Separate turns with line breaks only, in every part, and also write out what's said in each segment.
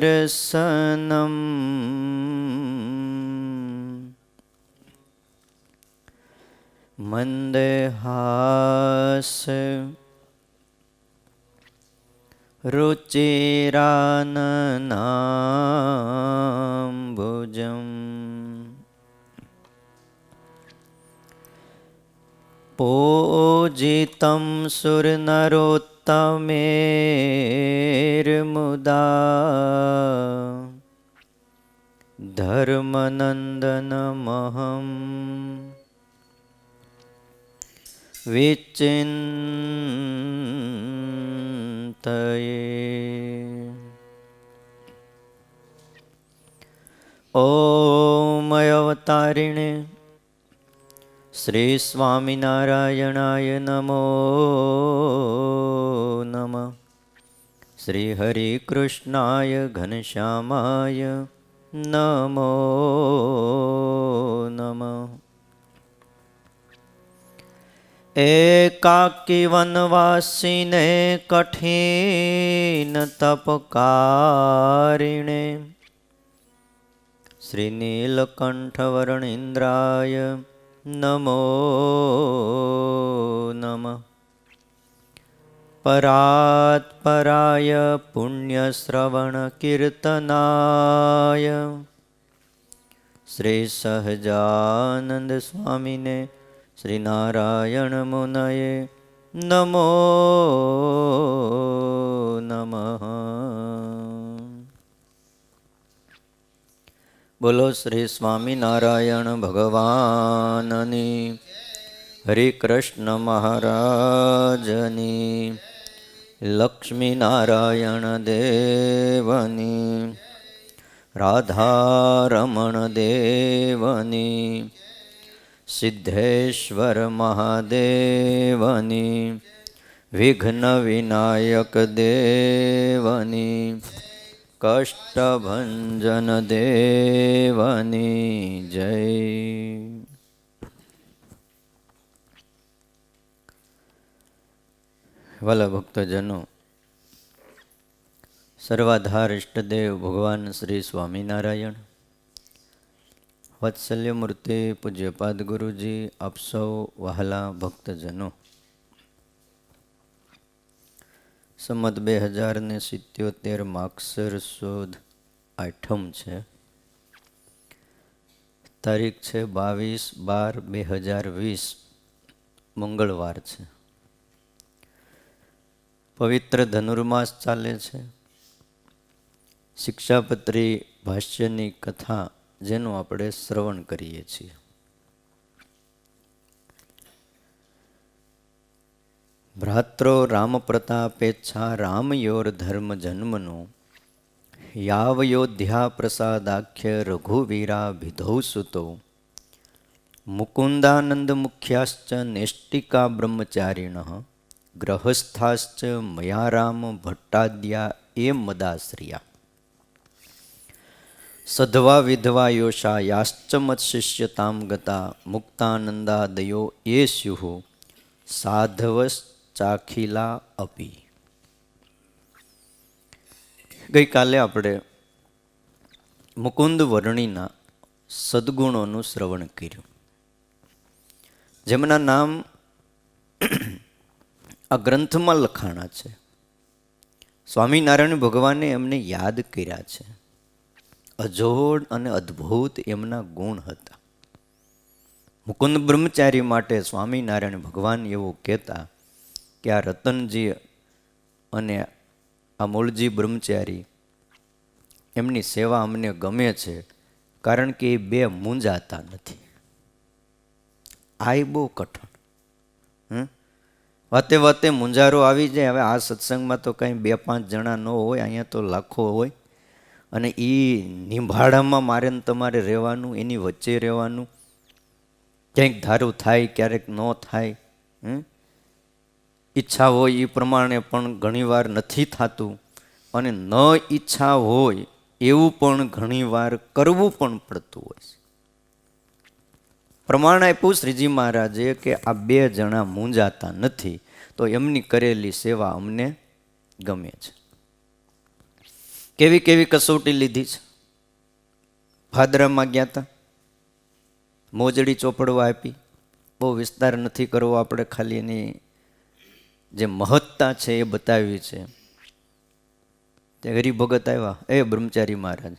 દર્શનમ મંદહાસ રુચિરાનનાંબુજમ પૂજિતં સુરનરોત્તમેર્મુદા ધર્મનંદનમહં વિચિંતયે. ઓમ અવતારિણે શ્રી સ્વામિનારાયણાય નમો નમઃ. શ્રી હરિ કૃષ્ણાય ઘનશ્યામાય નમો નમઃ. એકાકી વનવાસીને કઠિન તપકારિણે શ્રી નીલકંઠવર્ણિન્દ્રાય નમો નમઃ. પરાત્પરાય પુણ્યશ્રવણ કીર્તનાય શ્રી સહજાનંદ સ્વામીને શ્રી નારાયણ મુનયે નમો નમઃ. બોલો શ્રી સ્વામિનારાયણ ભગવાનની, હરિ કૃષ્ણ મહારાજની, લક્ષ્મીનારાયણ દેવની, રાધારમણ દેવની, સિદ્ધેશ્વર મહાદેવની, વિઘ્ન વિનાયક દેવની, કષ્ટભંજન દેવની જય. વાલા ભક્તજનો, સર્વાધાર ઇષ્ટદેવ ભગવાન શ્રી સ્વામિનારાયણ, વાત્સલ્ય મૂર્તિ પૂજ્યપાદ ગુરુજી, આપ સૌ વહાલા ભક્તજનો, સંમત 2077 માગસર સુદ આઠમ છે. તારીખ છે 22/12/2020 મંગળવાર છે. પવિત્ર ધનુર્માસ ચાલે છે. શિક્ષાપત્રી ભાષ્યની કથા જેનું આપણે શ્રવણ કરીએ છીએ. ભ્રાત્રો રામ પ્રતાપેચ્છા રામયોર ધર્મ જન્મનો યાવયોધ્યા પ્રસાદાખ્ય રઘુવીરા વિધૌ સુતો મુકુંદાનંદ મુખ્યાશ્ચ નેષ્ટિકા બ્રહ્મચારિણ ગ્રહસ્થાશ્ચ મયારામ ભટ્ટાદ્યા એ મદાશ્રિયા સધવા વિધવા યોષા યાશ્ચ મત્શિષ્યતામ ગતા મુક્તાનંદાદયો એ સ્યુઃ સાધવસ ચાખીલા અપી. ગઈકાલે આપણે મુકુંદ વર્ણિના સદ્ગુણોનું શ્રવણ કર્યું, જેમના નામ આ ગ્રંથમાં લખાણા છે. સ્વામિનારાયણ ભગવાને એમને યાદ કર્યા છે. અજોડ અને અદ્ભુત એમના ગુણ હતા. મુકુંદ બ્રહ્મચારી માટે સ્વામિનારાયણ ભગવાન એવું કહેતા કે આ રતનજી અને આ મૂળજી બ્રહ્મચારી એમની સેવા અમને ગમે છે, કારણ કે એ બે મૂંઝાતા નથી. આ બહુ કઠણ. વાતે વાતે મૂંઝારો આવી જાય. હવે આ સત્સંગમાં તો કંઈ 2-5 જણા ન હોય, અહીંયા તો લાખો હોય, અને એ નિભાડામાં મારે ને તમારે રહેવાનું, એની વચ્ચે રહેવાનું. ક્યાંક ધારું થાય, ક્યારેક ન થાય. ઈચ્છા હોય એ પ્રમાણે પણ ઘણીવાર નથી થતું, અને ન ઈચ્છા હોય એવું પણ ઘણીવાર કરવું પણ પડતું હોય છે. પ્રમાણ આપ્યું શ્રીજી મહારાજે કે આ 2 જણા મૂંઝાતા નથી, તો એમની કરેલી સેવા અમને ગમે છે. કેવી કેવી કસોટી લીધી છે. ભાદરામાં ગયા હતા, મોજડી ચોપડવા આપી. બહુ વિસ્તાર નથી કરવો આપણે, ખાલી એની જે મહત્તા છે એ બતાવી છે. તે હરિભગત આવ્યા, એ બ્રહ્મચારી મહારાજ,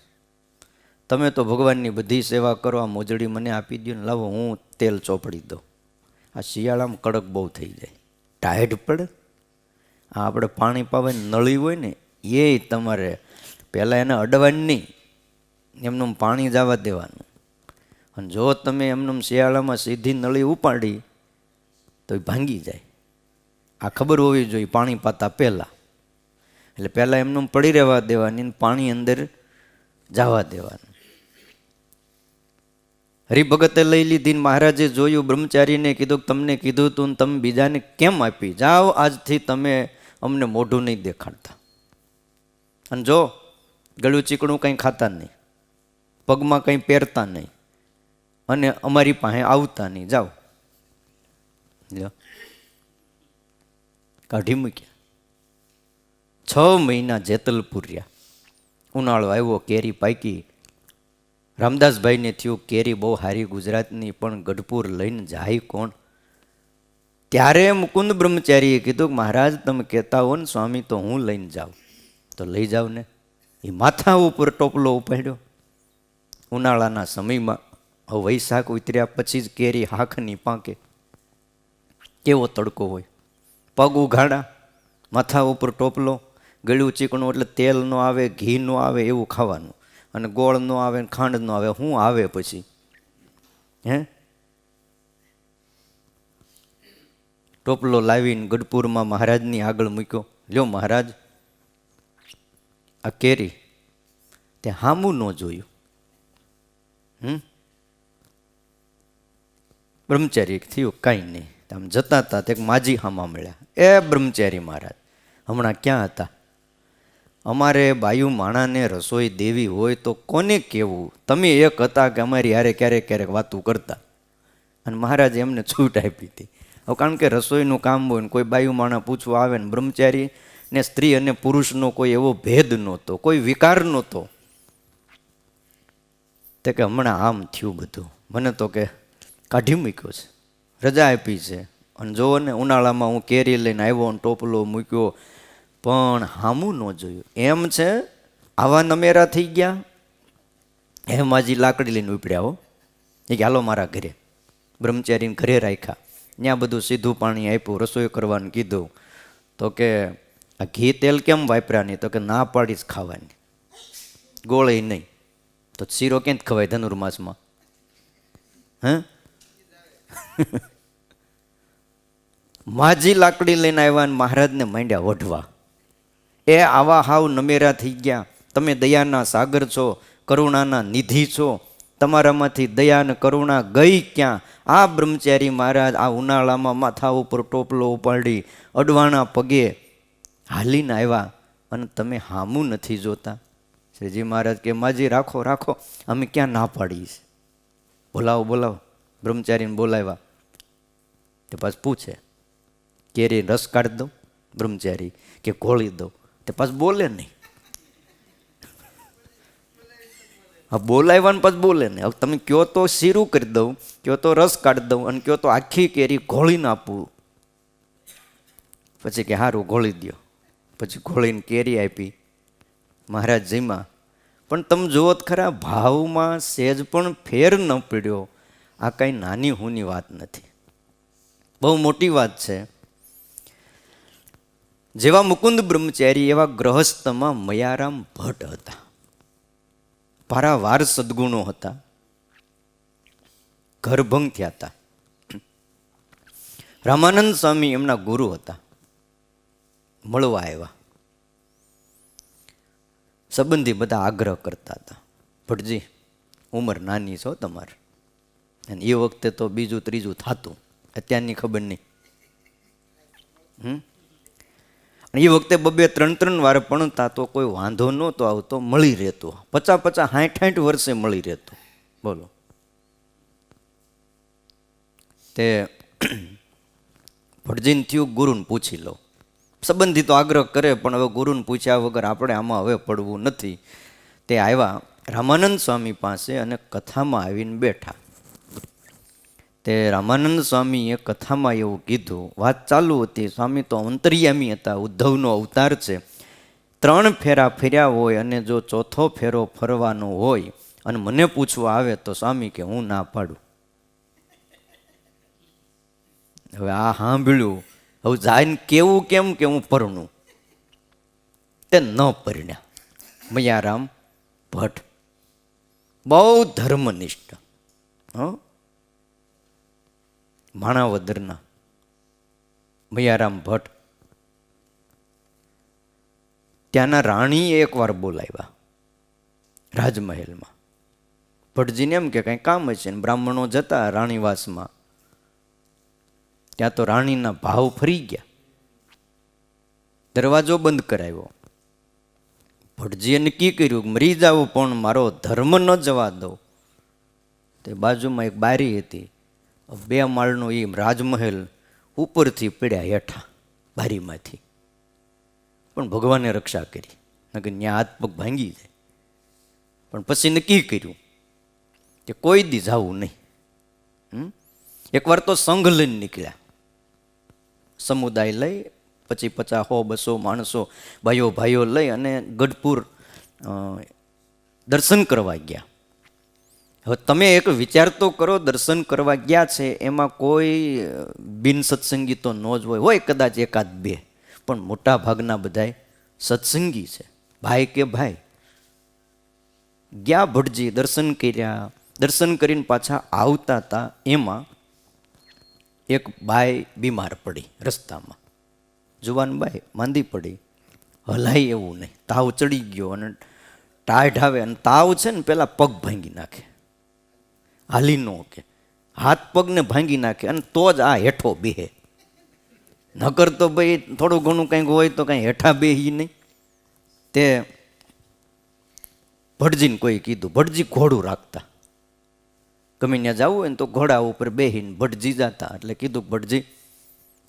તમે તો ભગવાનની બધી સેવા કરો, આ મોજડી મને આપી દો ને, લાવો હું તેલ ચોપડી દઉં. આ શિયાળામાં કડક બહુ થઈ જાય, ટાઈટ પડે. આ આપણે પાણી પાવાની નળી હોય ને એ તમારે પહેલાં એને અડવાની નહીં, એમનું પાણી જવા દેવાનું. અને જો તમે એમનું શિયાળામાં સીધી નળી ઉપાડી તો એ ભાંગી જાય. આ ખબર હોવી જોઈએ પાણી પાતા પહેલાં. એટલે પહેલાં એમનું પડી રહેવા દેવાની, પાણી અંદર જવા દેવાનું. હરિભગતે લઈ લીધી. મહારાજે જોયું, બ્રહ્મચારીને કીધું કે તમને કીધું તું ને તમે બીજાને કેમ આપી? જાઓ, આજથી તમે અમને મોઢું નહીં દેખાડતા. અને જો ગળું ચીકણું કંઈ ખાતા નહીં, પગમાં કંઈ પહેરતા નહીં, અને અમારી પાસે આવતા નહીં. જાઓ. કાઢી મૂક્યા. 6 મહિના જેતલપુર રહ્યા. ઉનાળો આવ્યો, કેરી પાકી. રામદાસભાઈને થયું કેરી બહુ સારી ગુજરાતની, પણ ગઢપુર લઈને જાય કોણ? ત્યારે મુકુંદ બ્રહ્મચારીએ કીધું કે મહારાજ તમે કહેતા હો ને સ્વામી, તો હું લઈને જાઉં. તો લઈ જાવ ને. એ માથા ઉપર ટોપલો ઉપાડ્યો. ઉનાળાના સમયમાં હવે વૈશાખ ઉતર્યા પછી જ કેરી હાખની પાકે. કેવો તડકો હોય, પગ ઉઘાડા, માથા ઉપર ટોપલો, ગળ્યું ચીકણું એટલે તેલ ન આવે, ઘી ન આવે એવું ખાવાનું, અને ગોળ ન આવે, ખાંડ ન આવે. શું આવે પછી? હે? ટોપલો લાવીને ગઢપુરમાં મહારાજની આગળ મૂક્યો. લ્યો મહારાજ, આ કેરી. તે હામું ન જોયું. બ્રહ્મચારી થયું કાંઈ નહીં. આમ જતા હતા તે માજી હામા મળ્યા. એ બ્રહ્મચારી મહારાજ, હમણાં ક્યાં હતા? અમારે બાયુ માણાને રસોઈ દેવી હોય તો કોને કહેવું? તમે એક હતા કે અમારી હારે ક્યારેક ક્યારેક વાતું કરતા. અને મહારાજે એમને છૂટ આપી હતી. હવે કારણ કે રસોઈનું કામ હોય ને કોઈ બાયુ માણા પૂછવા આવે ને, બ્રહ્મચારી ને સ્ત્રી અને પુરુષનો કોઈ એવો ભેદ નહોતો, કોઈ વિકાર નહોતો. તે કે હમણાં આમ થયું બધું, મને તો કે કાઢી મૂક્યો છે, રજા આપી છે. અને જોવો ને ઉનાળામાં હું કેરી લઈને આવ્યો ને ટોપલો મૂક્યો, પણ હામું ન જોયું. એમ છે આવા નમેરા થઈ ગયા. એમ માજી લાકડી લઈને ઉપડ્યા. હો એ કે હાલો મારા ઘરે. બ્રહ્મચારીને ઘરે રાખ્યા. ત્યાં બધું સીધું પાણી આપ્યું, રસોઈ કરવાનું કીધું. તો કે આ ઘી તેલ કેમ વાપર્યા નહીં? તો કે ના પાડીશ ખાવાની, ગોળે નહીં. તો શીરો ક્યાંથી ખવાય ધનુર્માસમાં? હે? માજી લાકડી લઈને આવ્યા અને મહારાજને માંડ્યા વઢવા. એ આવા હાવ નમેરા થઈ ગયા. તમે દયાના સાગર છો, કરુણાના નિધિ છો, તમારામાંથી દયા અને કરુણા ગઈ ક્યાં? આ બ્રહ્મચારી મહારાજ આ ઉનાળામાં માથા ઉપર ટોપલો ઉપાડી અડવાણા પગે હાલીને આવ્યા, અને તમે હામું નથી જોતા. શ્રીજી મહારાજ કે માજી રાખો રાખો, અમે ક્યાં ના પાડીશ? બોલાવો બોલાવો. બ્રહ્મચારીને બોલાવ્યા. તે પાછું પૂછે, કેરી રસ કાઢી દઉં? બ્રહ્મચારી કે ઘોળી દઉં? તે પાછું બોલે નહીં. હા, બોલાવ્યા ને પાછું બોલે નહીં. હવે તમે કયો તો શીરું કરી દઉં, કયો તો રસ કાઢી દઉં, અને કયો તો આખી કેરી ઘોળીને આપું. પછી કે સારું ઘોળી દો. પછી ઘોળીને કેરી આપી. મહારાજ જીમાં. પણ તમે જુઓ ખરા, ભાવમાં સેજ પણ ફેર ન પડ્યો. આ કાંઈ નાની હુની વાત નથી, બહુ મોટી વાત છે. જેવા મુકુંદ બ્રહ્મચારી એવા ગ્રહસ્થમાં મયારામ ભટ્ટ હતા. પારાવાર સદગુણો હતા. ઘરભંગ થયા હતા. રામાનંદ સ્વામી એમના ગુરુ હતા. મળવા આવ્યા. સંબંધી બધા આગ્રહ કરતા હતા, ભટજી ઉંમર નાની છો તમારે. અને એ વખતે તો બીજું ત્રીજું થતું, અત્યારની ખબર નહીં. એ વખતે 2-3 વાર ભણતા તો કોઈ વાંધો નહોતો આવતો, મળી રહેતો. 50-50, 60-60 વર્ષે મળી રહેતો. બોલો. તે ભટજીને થયું ગુરુને પૂછી લો. સંબંધી તો આગ્રહ કરે, પણ હવે ગુરુને પૂછ્યા વગર આપણે આમાં હવે પડવું નથી. તે આવ્યા રામાનંદ સ્વામી પાસે અને કથામાં આવીને બેઠા. તે રામાનંદ સ્વામીએ કથામાં એવું કીધું, વાત ચાલુ હતી. સ્વામી તો અંતર્યામી હતા, ઉદ્ધવનો અવતાર છે. 3 ફેરા ફર્યા હોય અને જો ચોથો ફેરો ફરવાનો હોય અને મને પૂછવા આવે તો સ્વામી કે હું ના પાડું. હવે આ સાંભળ્યું, હવે જાઈને કેવું કેમ કે હું પરણું? તે ન પરણ્યા. મયારામ ભટ્ટ બહુ ધર્મનિષ્ઠ, માણાવદરના મયારામ ભટ્ટ. ત્યાંના રાણીએ એકવાર બોલાવ્યા રાજમહેલમાં. ભટ્ટજીને એમ કે કંઈ કામ હશે ને બ્રાહ્મણો જતા રાણીવાસમાં. ત્યાં તો રાણીના ભાવ ફરી ગયા, દરવાજો બંધ કરાવ્યો. ભટ્ટજીએ નક્કી કર્યું મરી જાવ પણ મારો ધર્મ ન જવા દઉં. તે બાજુમાં એક બારી હતી, 2 માળનો એ રાજમહેલ, ઉપરથી પડ્યા હેઠા બારીમાંથી. પણ ભગવાને રક્ષા કરી, નકર ત્યાં હાથ પગ ભાંગી જાય. પણ પછી નક્કી કર્યું કે કોઈ દી જવું નહીં. એકવાર તો સંઘ લઈને નીકળ્યા, સમુદાય લઈ, પછી 50, 100, 200 માણસો ભાઈઓ ભાઈઓ લઈ અને ગઢપુર દર્શન કરવા ગયા. હવે તમે એક વિચાર તો કરો, દર્શન કરવા ગયા છે એમાં કોઈ બિન સત્સંગી તો ન જ હોય કદાચ 1-2, પણ મોટા ભાગના બધાય સત્સંગી છે, ભાઈ કે ભાઈ. ગયા ભટ્ટજી, દર્શન કર્યા. દર્શન કરીને પાછા આવતા હતા એમાં એક બાઈ બીમાર પડી રસ્તામાં. જુવાન બાઈ માંદી પડી, હલાય એવું નહીં, તાવ ચડી ગયો અને ટાઢ આવે. અને તાવ છે ને પેલા પગ ભાંગી નાખે, હાલી ન કે હાથ પગને ભાંગી નાખે, અને તો જ આ હેઠો બેહે. નકર તો ભાઈ થોડું ઘણું કંઈક હોય તો કંઈ હેઠા બેહી નહીં. તે ભટજીને કોઈ કીધું, ભટજી ઘોડું રાખતા, ગમે ત્યાં જવું હોય ને તો ઘોડા ઉપર બેહીને ભટજી જતા. એટલે કીધું ભટજી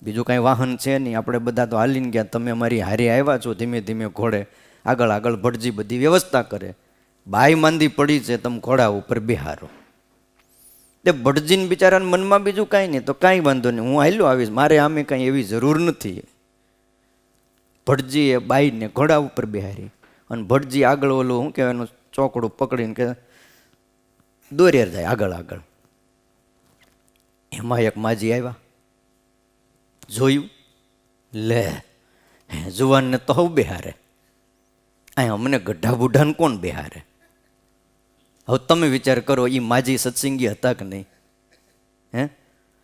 બીજું કાંઈ વાહન છે નહીં, આપણે બધા તો હાલીને ગયા, તમે અમારી હારે આવ્યા છો, ધીમે ધીમે ઘોડે આગળ આગળ ભટજી બધી વ્યવસ્થા કરે. બાઈ માંદી પડી છે, તમે ઘોડા ઉપર બેહારો. તે ભટજીને બિચારાને મનમાં બીજું કાંઈ નહીં, તો કાંઈ વાંધો નહીં, હું હાલ્યો આવીશ, મારે આમે કાંઈ એવી જરૂર નથી. ભટજીએ બાઈને ઘોડા ઉપર બેહારી અને ભટજી આગળ ઓલું શું કહેવાય એનું ચોકડું પકડીને કે દોર્યા જાય આગળ આગળ. એમાં એક માજી આવ્યા, જોયું, લે જુવાનને તો હવ બેહારે, અહીં અમને ગઢા બુઢાને કોણ બેહારે? હવે તમે વિચાર કરો, એ માજી સત્સંગી હતા કે નહીં?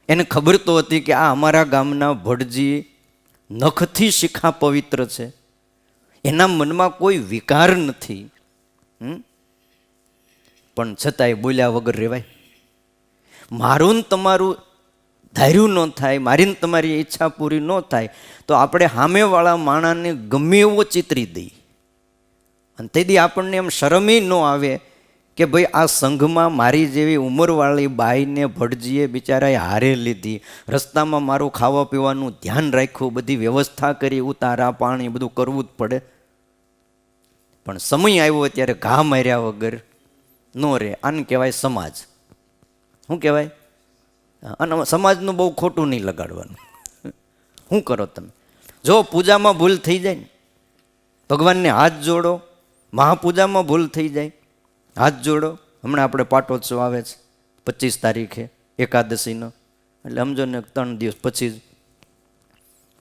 એને ખબર તો હતી કે આ અમારા ગામના ભટજી નખથી શિખા પવિત્ર છે, એના મનમાં કોઈ વિકાર નથી. પણ છતાંય બોલ્યા વગર રહેવાય? મારું ને તમારું ધાર્યું ન થાય, મારી ને તમારી ઈચ્છા પૂરી ન થાય તો આપણે સામેવાળા માણાને ગમે એવો ચિતરી દઈએ. અને તેથી આપણને એમ શરમે ન આવે કે ભાઈ આ સંઘમાં મારી જેવી ઉંમરવાળી બાઈને ભટજીએ બિચારાએ હારે લીધી, રસ્તામાં મારું ખાવા પીવાનું ધ્યાન રાખ્યું, બધી વ્યવસ્થા કરી, ઉતારા પાણી બધું કરવું જ પડે. પણ સમય આવ્યો ત્યારે ઘા માર્યા વગર ન રહે. આને કહેવાય સમાજ. શું કહેવાય? અને સમાજનું બહુ ખોટું નહીં લગાડવાનું. શું કરો તમે? જો પૂજામાં ભૂલ થઈ જાય ને, ભગવાનને હાથ જોડો. મહાપૂજામાં ભૂલ થઈ જાય, હાથ જોડો. હમણાં આપણે પાટોત્સવ આવે છે 25 તારીખે એકાદશીનો, એટલે સમજો ને 3 દિવસ પછી જ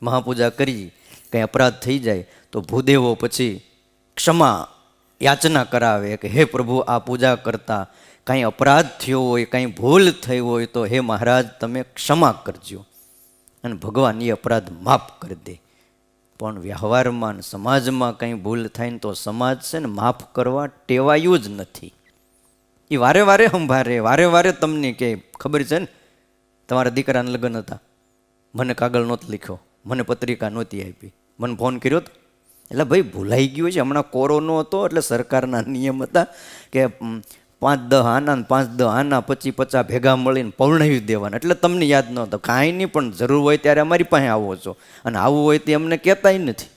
મહાપૂજા કરી. કંઈ અપરાધ થઈ જાય તો ભૂદેવો પછી ક્ષમા યાચના કરાવે કે હે પ્રભુ, આ પૂજા કરતા કાંઈ અપરાધ થયો હોય, કાંઈ ભૂલ થઈ હોય તો હે મહારાજ તમે ક્ષમા કરજો. અને ભગવાન એ અપરાધ માફ કરી દે. પણ વ્યવહારમાં સમાજમાં કંઈ ભૂલ થાય ને તો સમાજ છે ને માફ કરવા ટેવાયું જ નથી. એ વારે વારે સંભાળે, વારે વારે તમને કે ખબર છે ને તમારા દીકરાના લગ્ન હતા, મને કાગળ નહોતો લખ્યો, મને પત્રિકા નહોતી આપી, મને ફોન કર્યો હતો. એટલે ભાઈ ભૂલાઈ ગયું છે, હમણાં કોરોનો હતો એટલે સરકારના નિયમ હતા કે 5-10 આના ને 5-10 આના 25-50 ભેગા મળીને પૌર્ણાવી દેવાના, એટલે તમને યાદ ન હતો. કાંઈ નહીં, પણ જરૂર હોય ત્યારે અમારી પાસે આવો છો, અને આવું હોય તે અમને કહેતાય નથી.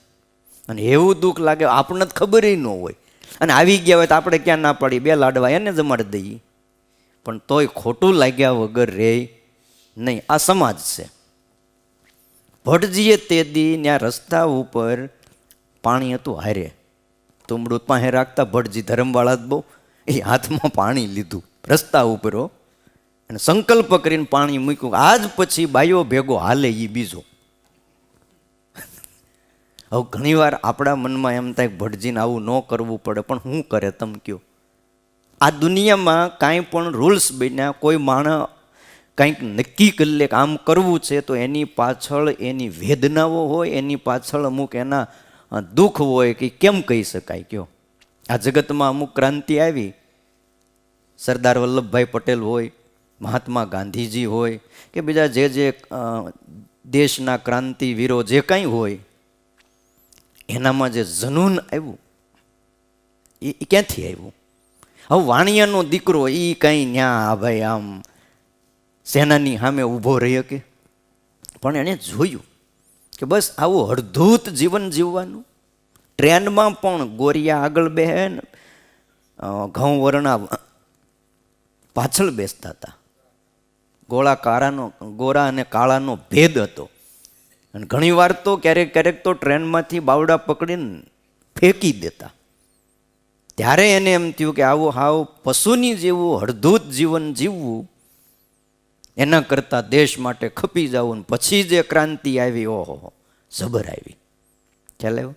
અને એવું દુઃખ લાગે, આપણને જ ખબર ન હોય, અને આવી ગયા હોય તો આપણે ક્યાં ના પાડી, 2 લાડવા એને જમાડી દઈએ, પણ તોય ખોટું લાગ્યા વગર રે નહીં. આ સમાજ છે. ભટજીએ તે દી ત્યાં રસ્તા ઉપર પાણી હતું હારે, તુંબડું પાસે રાખતા ભટજી ધર્મવાળા જ બહુ, એ હાથમાં પાણી લીધું રસ્તા ઉપર, અને સંકલ્પ કરીને પાણી મૂક્યું. આજ પછી બાયો ભેગો હાલે એ બીજો. હવે ઘણીવાર આપણા મનમાં એમ થાય ભટજીને આવું ન કરવું પડે, પણ શું કરે તમે કહો? આ દુનિયામાં કાંઈ પણ રૂલ્સ બન્યા, કોઈ માણસ કંઈક નક્કી કરી લે કે આમ કરવું છે, તો એની પાછળ એની વેદનાઓ હોય, એની પાછળ અમુક એના દુઃખ હોય કે કેમ કહી શકાય કયો? આ જગતમાં અમુક ક્રાંતિ આવી, સરદાર વલ્લભભાઈ પટેલ હોય, મહાત્મા ગાંધીજી હોય, કે બીજા જે દેશના ક્રાંતિવીરો જે કંઈ હોય, એનામાં જે જનૂન આવ્યું એ ક્યાંથી આવ્યું? હવે વાણિયાનો દીકરો એ કંઈ ન્યા ભાઈ આમ સેનાની સામે ઊભો રહી શકે? પણ એણે જોયું કે બસ આવું અડધૂત જીવન જીવવાનું. ટ્રેનમાં પણ ગોરિયા આગળ બેહે ને ઘઉં વરણા પાછળ બેસતા હતા. ગોરા અને કાળાનો ભેદ હતો. અને ઘણી વાર તો ક્યારેક તો ટ્રેનમાંથી બાવડા પકડીને ફેંકી દેતા. ત્યારે એને એમ થયું કે આવું હાવ પશુની જેવું અડધૂત જીવન જીવવું એના કરતાં દેશ માટે ખપી જવું. ને પછી જે ક્રાંતિ આવી, ઓહો જબર આવી. ખ્યાલ આવ્યો?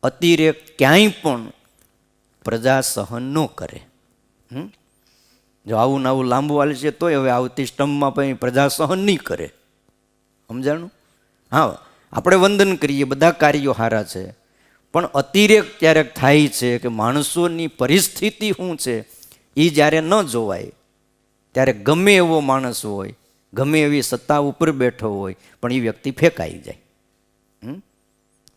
અતિરેક ક્યાંય પણ પ્રજા સહન ન કરે. જો આવું ને આવું લાંબુ હાલે છે તોય હવે આવતી સ્ટમ્પમાં પછી પ્રજા સહન નહીં કરે. સમજાણું? હા, આપણે વંદન કરીએ, બધા કાર્યો સારા છે, પણ અતિરેક ક્યારેક થાય છે કે માણસોની પરિસ્થિતિ શું છે એ જ્યારે ન જોવાય, ત્યારે ગમે એવો માણસ હોય, ગમે એવી સત્તા ઉપર બેઠો હોય, પણ એ વ્યક્તિ ફેંકાઈ જાય.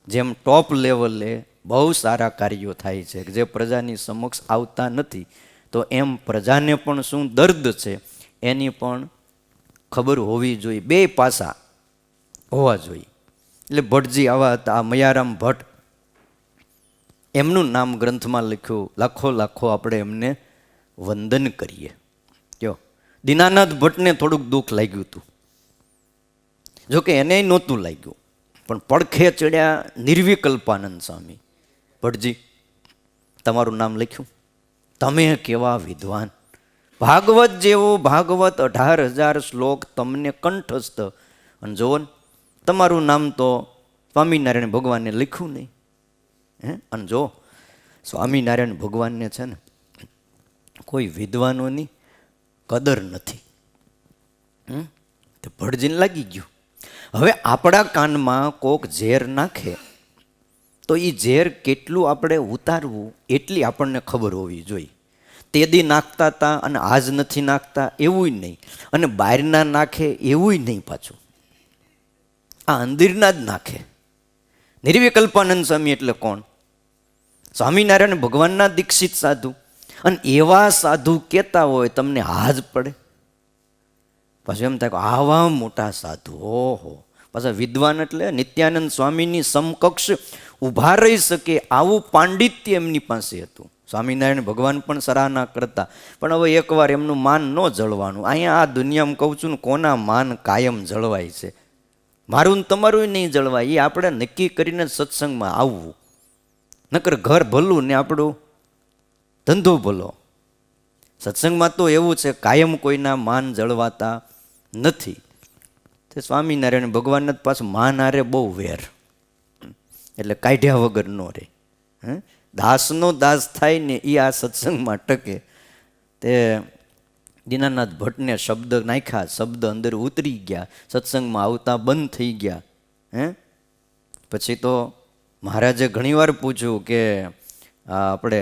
જેમ ટોપ લેવલે બહુ સારા કાર્યો થાય છે કે જે પ્રજાની સમક્ષ આવતા નથી, તો એમ પ્રજાને પણ શું દર્દ છે એની પણ ખબર હોવી જોઈએ. બે પાસા હોવા જોઈએ. એટલે ભટજી આવા હતા. આ મયારામ ભટ્ટ, એમનું નામ ગ્રંથમાં લખ્યું. લાખો આપણે એમને વંદન કરીએ. કયો દીનાનાથ ભટ્ટને થોડુંક દુઃખ લાગ્યું હતું, જોકે એને નહોતું લાગ્યું, પણ પડખે ચડ્યા નિર્વિકલ્પાનંદ સ્વામી. ભટ્ટજી, તમારું નામ લખ્યું, તમે કેવા વિદ્વાન, ભાગવત જેવો ભાગવત 18,000 શ્લોક તમને કંઠસ્થ, અને જોવો ને તમારું નામ તો સ્વામિનારાયણ ભગવાનને લખ્યું નહીં. અને જો સ્વામિનારાયણ ભગવાનને છે ને કોઈ વિદ્વાનોની કદર નથી. તો ભટજીને લાગી ગયું. હવે આપણા કાનમાં કોક ઝેર નાખે તો એ ઝેર કેટલું આપણે ઉતારવું એટલી આપણને ખબર હોવી જોઈએ. તે દી નાખતા હતા અને આજ નથી નાખતા એવું નહીં, અને બહારના નાખે એવું નહીં. પાછું આ અંદરના જ નાખે. નિર્વિકલ્પાનંદ સ્વામી એટલે કોણ? સ્વામિનારાયણ ભગવાનના દીક્ષિત સાધુ. અને એવા સાધુ કહેતા હોય તમને હાજ પડે. પાછું એમ થાય કે આવા મોટા સાધુ, ઓહો, પાછા વિદ્વાન એટલે નિત્યાનંદ સ્વામીની સમકક્ષ ઊભા રહી શકે આવું પાંડિત્ય એમની પાસે હતું. સ્વામિનારાયણ ભગવાન પણ સરાહના કરતા, પણ હવે એકવાર એમનું માન ન જળવાનું. અહીંયા આ દુનિયામાં કહું છું ને, કોના માન કાયમ જળવાય છે? મારું ને તમારું નહીં જળવાય. એ આપણે નક્કી કરીને સત્સંગમાં આવવું, નકર ઘર ભલું ને આપણું ધંધો ભલો. સત્સંગમાં તો એવું છે કાયમ કોઈના માન જળવાતા નથી. તે સ્વામિનારાયણ ભગવાનને પાછું માન હારે બહુ વેર, એટલે કાઢ્યા વગર ન રહે. દાસનો દાસ થાય ને એ આ સત્સંગમાં ટકે. તે દીનાનાથ ભટ્ટને શબ્દ નાખ્યા, શબ્દ અંદર ઉતરી ગયા, સત્સંગમાં આવતા બંધ થઈ ગયા. પછી તો મહારાજે ઘણીવાર પૂછ્યું કે આપણે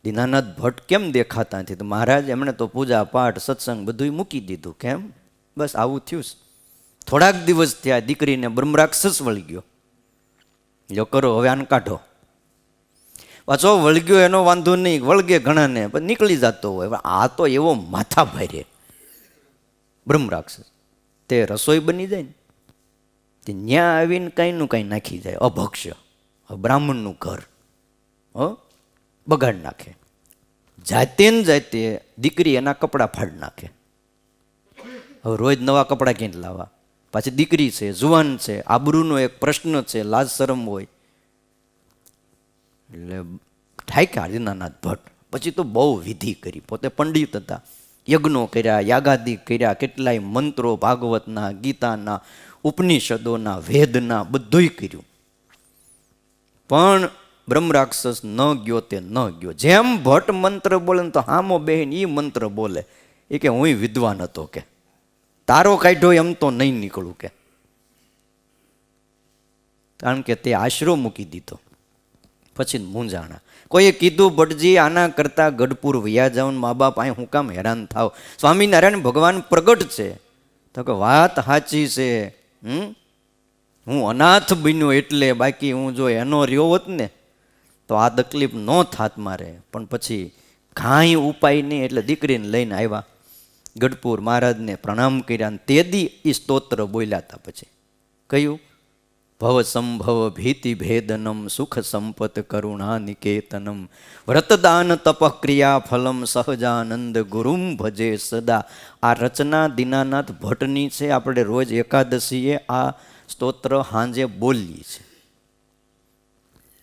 દીનાનાથ ભટ્ટ કેમ દેખાતા નથી? તો મહારાજ એમણે તો પૂજા પાઠ સત્સંગ બધું મૂકી દીધું. કેમ? બસ આવું થયું. થોડાક દિવસ થયા, દીકરીને બ્રહ્મરાક્ષસ વળી ગયો. લો કરો હવે આને કાઢો. પાછો વળગ્યો એનો વાંધો નહીં, વળગે ઘણાને પણ નીકળી જતો હોય. હવે આ તો એવો માથા ભારે બ્રહ્મ રાક્ષસ, તે રસોઈ બની જાય ને તે ન્યા આવીને કાંઈનું કાંઈ નાખી જાય, અભક્ષ્ય. બ્રાહ્મણનું ઘર બગાડ નાખે. જાતે ને જાતે દીકરી એના કપડાં ફાડી નાખે. હવે રોજ નવા કપડાં ક્યાંથી લાવવા? પાછી દીકરી છે, જુવાન છે, આબરૂનો એક પ્રશ્ન છે, લાજ શરમ હોય. એટલે ઠાક્યા દીનાનાથ ભટ્ટ. પછી તો બહુ વિધિ કરી, પોતે પંડિત હતા, યજ્ઞો કર્યા, યાગાદિ કર્યા, કેટલાય મંત્રો ભાગવતના, ગીતાના, ઉપનિષદોના, વેદના બધુંય કર્યું. પણ બ્રહ્મ રાક્ષસ ન ગયો તે ન ગયો. જેમ ભટ્ટ મંત્ર બોલે તો હામો બહેન એ મંત્ર બોલે, એ કે હું વિદ્વાન હતો, કે તારો કાઢ્યો એમ તો નહીં નીકળું, કે કારણ કે તે આશરો મૂકી દીધો. પછી મૂંઝાણા. કોઈએ કીધું ભટ્ટજી આના કરતાં ગઢપુર વયા જાઓ, મા બાપ અહીં હું કામ હેરાન થાવ, સ્વામિનારાયણ ભગવાન પ્રગટ છે. તો કે વાત સાચી છે, હું અનાથ બન્યો એટલે, બાકી હું જો એનો રહ્યો હોત ને તો આ તકલીફ ન થાત મારે. પણ પછી કાંઈ ઉપાય નહીં એટલે દીકરીને લઈને આવ્યા ગઢપુર, મહારાજને પ્રણામ કર્યા. અને તે દી એ સ્તોત્ર બોલ્યા હતા. પછી કયું? ભવ સંભવ ભીતિ ભેદનમ સુખ સંપત કરુણા નિકેતનમ વ્રતદાન તપક્રિયા ફલમ સહજાનંદ ગુરુમ ભજે સદા. આ રચના દીનાનાથ ભટ્ટની છે. આપણે રોજ એકાદશીએ આ સ્તોત્ર હાંજે બોલીએ છીએ.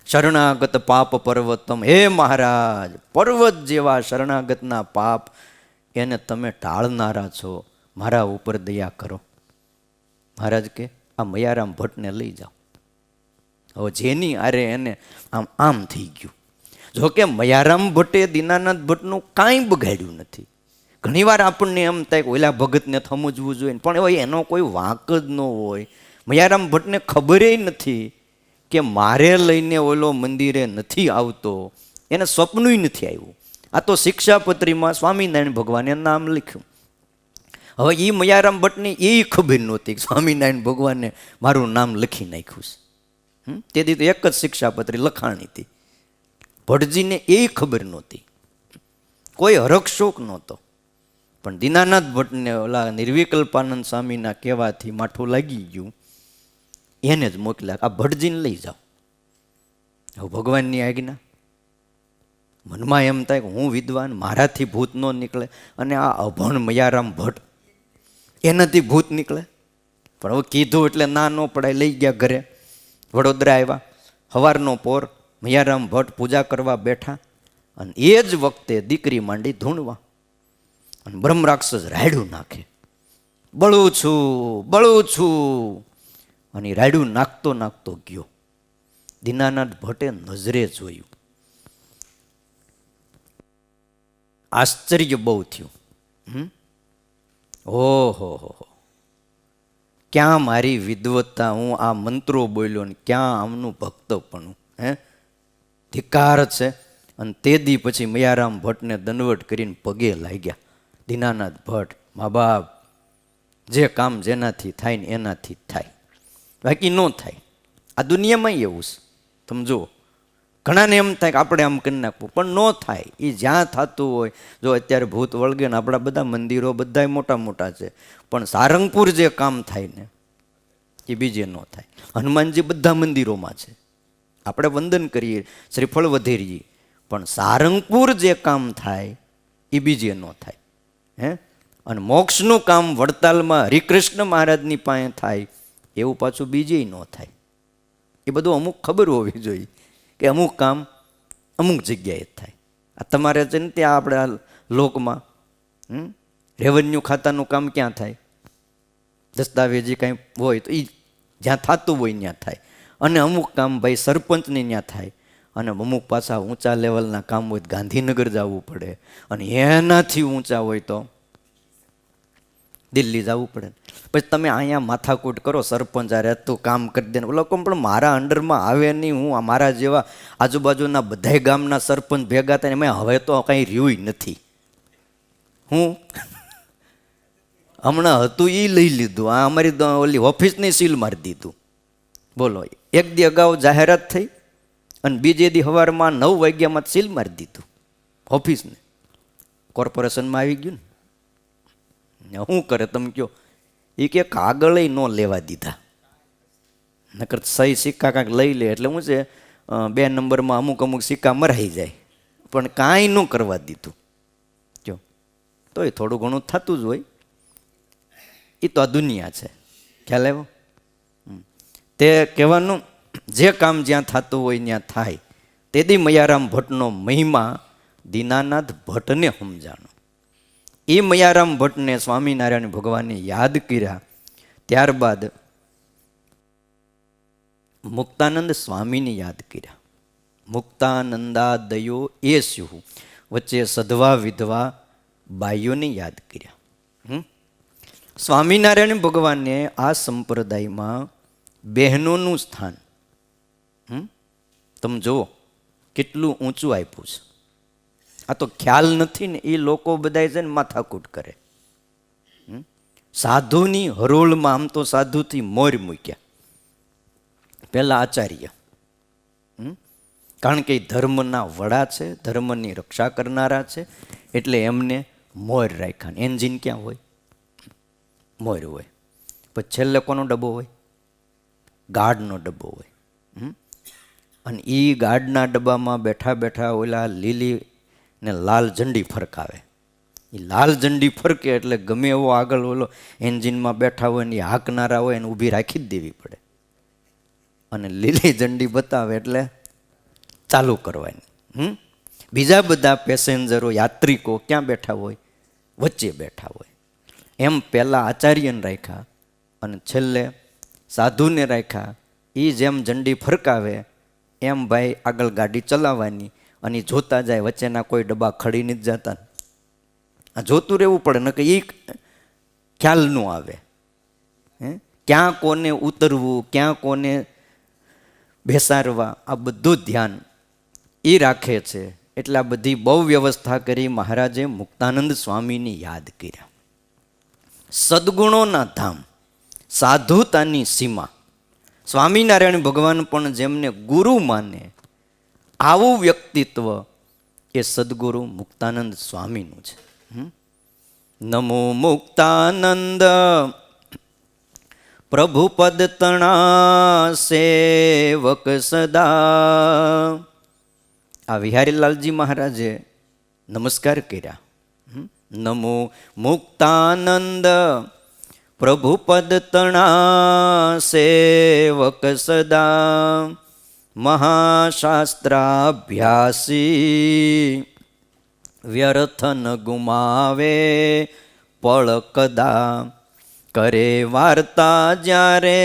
શરણાગત પાપ પર્વતમ, હે મહારાજ પર્વત જેવા શરણાગતના પાપ એને તમે ટાળનારા છો, મારા ઉપર દયા કરો. મહારાજ કે આ મયારામ ભટ્ટને લઈ જાઓ. હવે જેની આરે એને આમ આમ થઈ ગયું. જોકે મયારામ ભટ્ટે દીનાનાથ ભટ્ટનું કાંઈ બગાડ્યું નથી. ઘણીવાર આપણને એમ થાય કે ઓલા ભગતને સમજવું જોઈએ, પણ હવે એનો કોઈ વાંક જ ન હોય. મયારામ ભટ્ટને ખબરે નથી કે મારે લઈને ઓલો મંદિરે નથી આવતો, એને સ્વપ્નય નથી આવ્યું. આ તો શિક્ષાપત્રીમાં સ્વામિનારાયણ ભગવાને નામ લખ્યું. હવે એ મયારામ ભટ્ટને એ ખબર નહોતી કે સ્વામિનારાયણ ભગવાને મારું નામ લખી નાખ્યું છે. તેથી તો એક જ શિક્ષાપત્રી લખાણી હતી. ભટ્ટજીને એ ખબર નહોતી, કોઈ હરખ શોક નહોતો. પણ દીનાનાથ ભટ્ટને ઓલા નિર્વિકલ્પાનંદ સ્વામીના કહેવાથી માઠું લાગી ગયું, એને જ મોકલ્યા. આ ભટ્ટજીને લઈ જાઓ. હવે ભગવાનની આજ્ઞા. મનમાં એમ થાય કે હું વિદ્વાન, મારાથી ભૂત ન નીકળે, અને આ અભણ મયારામ ભટ્ટ એનાથી ભૂત નીકળે. પણ હવે કીધું એટલે ના ન પડાય. લઈ ગયા ઘરે. વડોદરા આવ્યા. સવારનો પોર મયારામ ભટ્ટ પૂજા કરવા બેઠા, અને એ જ વખતે દીકરી માંડી ધૂણવા, અને બ્રહ્મ રાક્ષસ રાયડું નાખે. બળું છું બળું છું, અને રાયડું નાખતો નાખતો ગયો. દીનાનાથ ભટ્ટે નજરે જોયું. આશ્ચર્ય બહુ થયું. ઓહો હો, ક્યાં મારી વિદવત્તા, હું આ મંત્રો બોલ્યો ને ક્યાં આમનું ભક્તપણું. ધિક્કાર છે. અને તે દી પછી મયારામ ભટ્ટને દંડવટ કરીને પગે લાગ્યા. દીનાનાથ ભટ્ટ, મા બાપ, જે કામ જેનાથી થાય ને એનાથી થાય, બાકી ન થાય. આ દુનિયામાં એવું છે. તમે જુઓ, ઘણાને એમ થાય કે આપણે આમ કરી નાખવું, પણ ન થાય. એ જ્યાં થતું હોય. જો અત્યારે ભૂત વળગે ને આપણા બધા મંદિરો બધા મોટા મોટા છે, પણ સારંગપુર જે કામ થાય ને એ બીજે ન થાય. હનુમાનજી બધા મંદિરોમાં છે, આપણે વંદન કરીએ, શ્રીફળ વધેરીએ, પણ સારંગપુર જે કામ થાય એ બીજે ન થાય. અને મોક્ષનું કામ વડતાલમાં હરિકૃષ્ણ મહારાજની પાસે થાય એવું પાછું બીજે ન થાય. એ બધું અમુક ખબર હોવી જોઈએ કે અમુક કામ અમુક જગ્યાએ થાય. આ તમારે છે ને ત્યાં આપણા લોકમાં રેવન્યુ ખાતાનું કામ ક્યાં થાય? દસ્તાવેજી કાંઈ હોય તો એ જ્યાં થતું હોય ત્યાં થાય. અને અમુક કામ ભાઈ સરપંચને ત્યાં થાય. અને અમુક પાછા ઊંચા લેવલના કામ હોય તો ગાંધીનગર જવું પડે. અને એનાથી ઊંચા હોય તો દિલ્હી જવું પડે. પછી તમે અહીંયા માથાકૂટ કરો, સરપંચ આ રહેતું કામ કરી દે ને લોકો પણ મારા અંડરમાં આવે નહીં. હું મારા જેવા આજુબાજુના બધા ગામના સરપંચ ભેગા થાય એમાં હવે તો કંઈ રહ્યું નથી. હું હમણાં હતું એ લઈ લીધું. આ અમારી ઓલી ઓફિસની સીલ મારી દીધું. બોલો, એક દી અગાઉ જાહેરાત થઈ, અને બીજે દી સવારમાં 9 વાગ્યામાં સીલ મારી દીધું ઓફિસને. કોર્પોરેશનમાં આવી ગયું ને. શું કરે તમે કહો? એ કે કાગળ ન લેવા દીધા, નકર સહી સિક્કા કાંઈક લઈ લે એટલે શું છે 2 નંબરમાં અમુક સિક્કા મરાઈ જાય, પણ કાંઈ ન કરવા દીધું. જો તોય થોડું ઘણું થતું જ હોય. એ તો આ દુનિયા છે, ખ્યાલ આવ્યો? તે કહેવાનું જે કામ જ્યાં થતું હોય ત્યાં થાય. તેથી મયારામ ભટ્ટનો મહિમા દીનાનાથ ભટ્ટને સમજાણો. એ મયારામ ભટ્ટને સ્વામિનારાયણ ભગવાને યાદ કર્યા. ત્યારબાદ મુક્તાનંદ સ્વામીને યાદ કર્યા. મુક્તાનંદાદયો એ સ્યુ, વચ્ચે સધવા વિધવા બાઈઓને યાદ કર્યા. સ્વામિનારાયણ ભગવાને આ સંપ્રદાયમાં બહેનોનું સ્થાન તમે જુઓ કેટલું ઊંચું આપ્યું છે. આ તો ખ્યાલ નથી ને એ લોકો બધા છે ને માથાકૂટ કરે. સાધુની હરોળમાં આમ તો સાધુથી મોર મૂક્યા પહેલા આચાર્ય, કારણ કે ધર્મના વડા છે, ધર્મની રક્ષા કરનારા છે, એટલે એમને મોર રાખ્યા. એન્જિન ક્યાં હોય? મોર હોય. પછી છેલ્લે કોનો ડબ્બો હોય? ગાર્ડનો ડબ્બો હોય. અને એ ગાર્ડના ડબ્બામાં બેઠા બેઠા ઓલા લીલી ને લાલ ઝંડી ફરકાવે. એ લાલ ઝંડી ફરકે એટલે ગમે એવો આગળ ઓલો એન્જિનમાં બેઠા હોય ને એ હાંકનારા હોય એને ઊભી રાખી જ દેવી પડે. અને લીલી ઝંડી બતાવે એટલે ચાલુ કરવાની. બીજા બધા પેસેન્જરો યાત્રિકો ક્યાં બેઠા હોય? વચ્ચે બેઠા હોય. એમ પહેલાં આચાર્યને રાખ્યા અને છેલ્લે સાધુને રાખ્યા. એ જેમ ઝંડી ફરકાવે એમ ભાઈ આગળ ગાડી ચલાવવાની અને જોતા જાય વચ્ચેના કોઈ ડબ્બા ખડી નથી જતા. આ જોતું રહેવું પડે ને કે એ ખ્યાલ ન આવે. ક્યાં કોને ઉતરવું, ક્યાં કોને બેસાડવા, આ બધું ધ્યાન એ રાખે છે. એટલે આ બધી બહુ વ્યવસ્થા કરી મહારાજે મુક્તાનંદ સ્વામીની યાદ કર્યા. સદગુણોના ધામ, સાધુતાની સીમા. સ્વામિનારાયણ ભગવાન પણ જેમને ગુરુ માને આવું વ્યક્તિત્વ એ સદગુરુ મુક્તાનંદ સ્વામીનું છે. નમો મુક્તાનંદ પ્રભુ પદ તણા સેવક સદા. આ વિહારીલાલજી મહારાજે નમસ્કાર કર્યા. નમો મુક્તાનંદ પ્રભુ પદ તણા સેવક સદા. મહાશાસ્ત્રાભ્યાસી વ્યર્થ ન ગુમાવે પળ કદા. કરે વાર્તા જ્યારે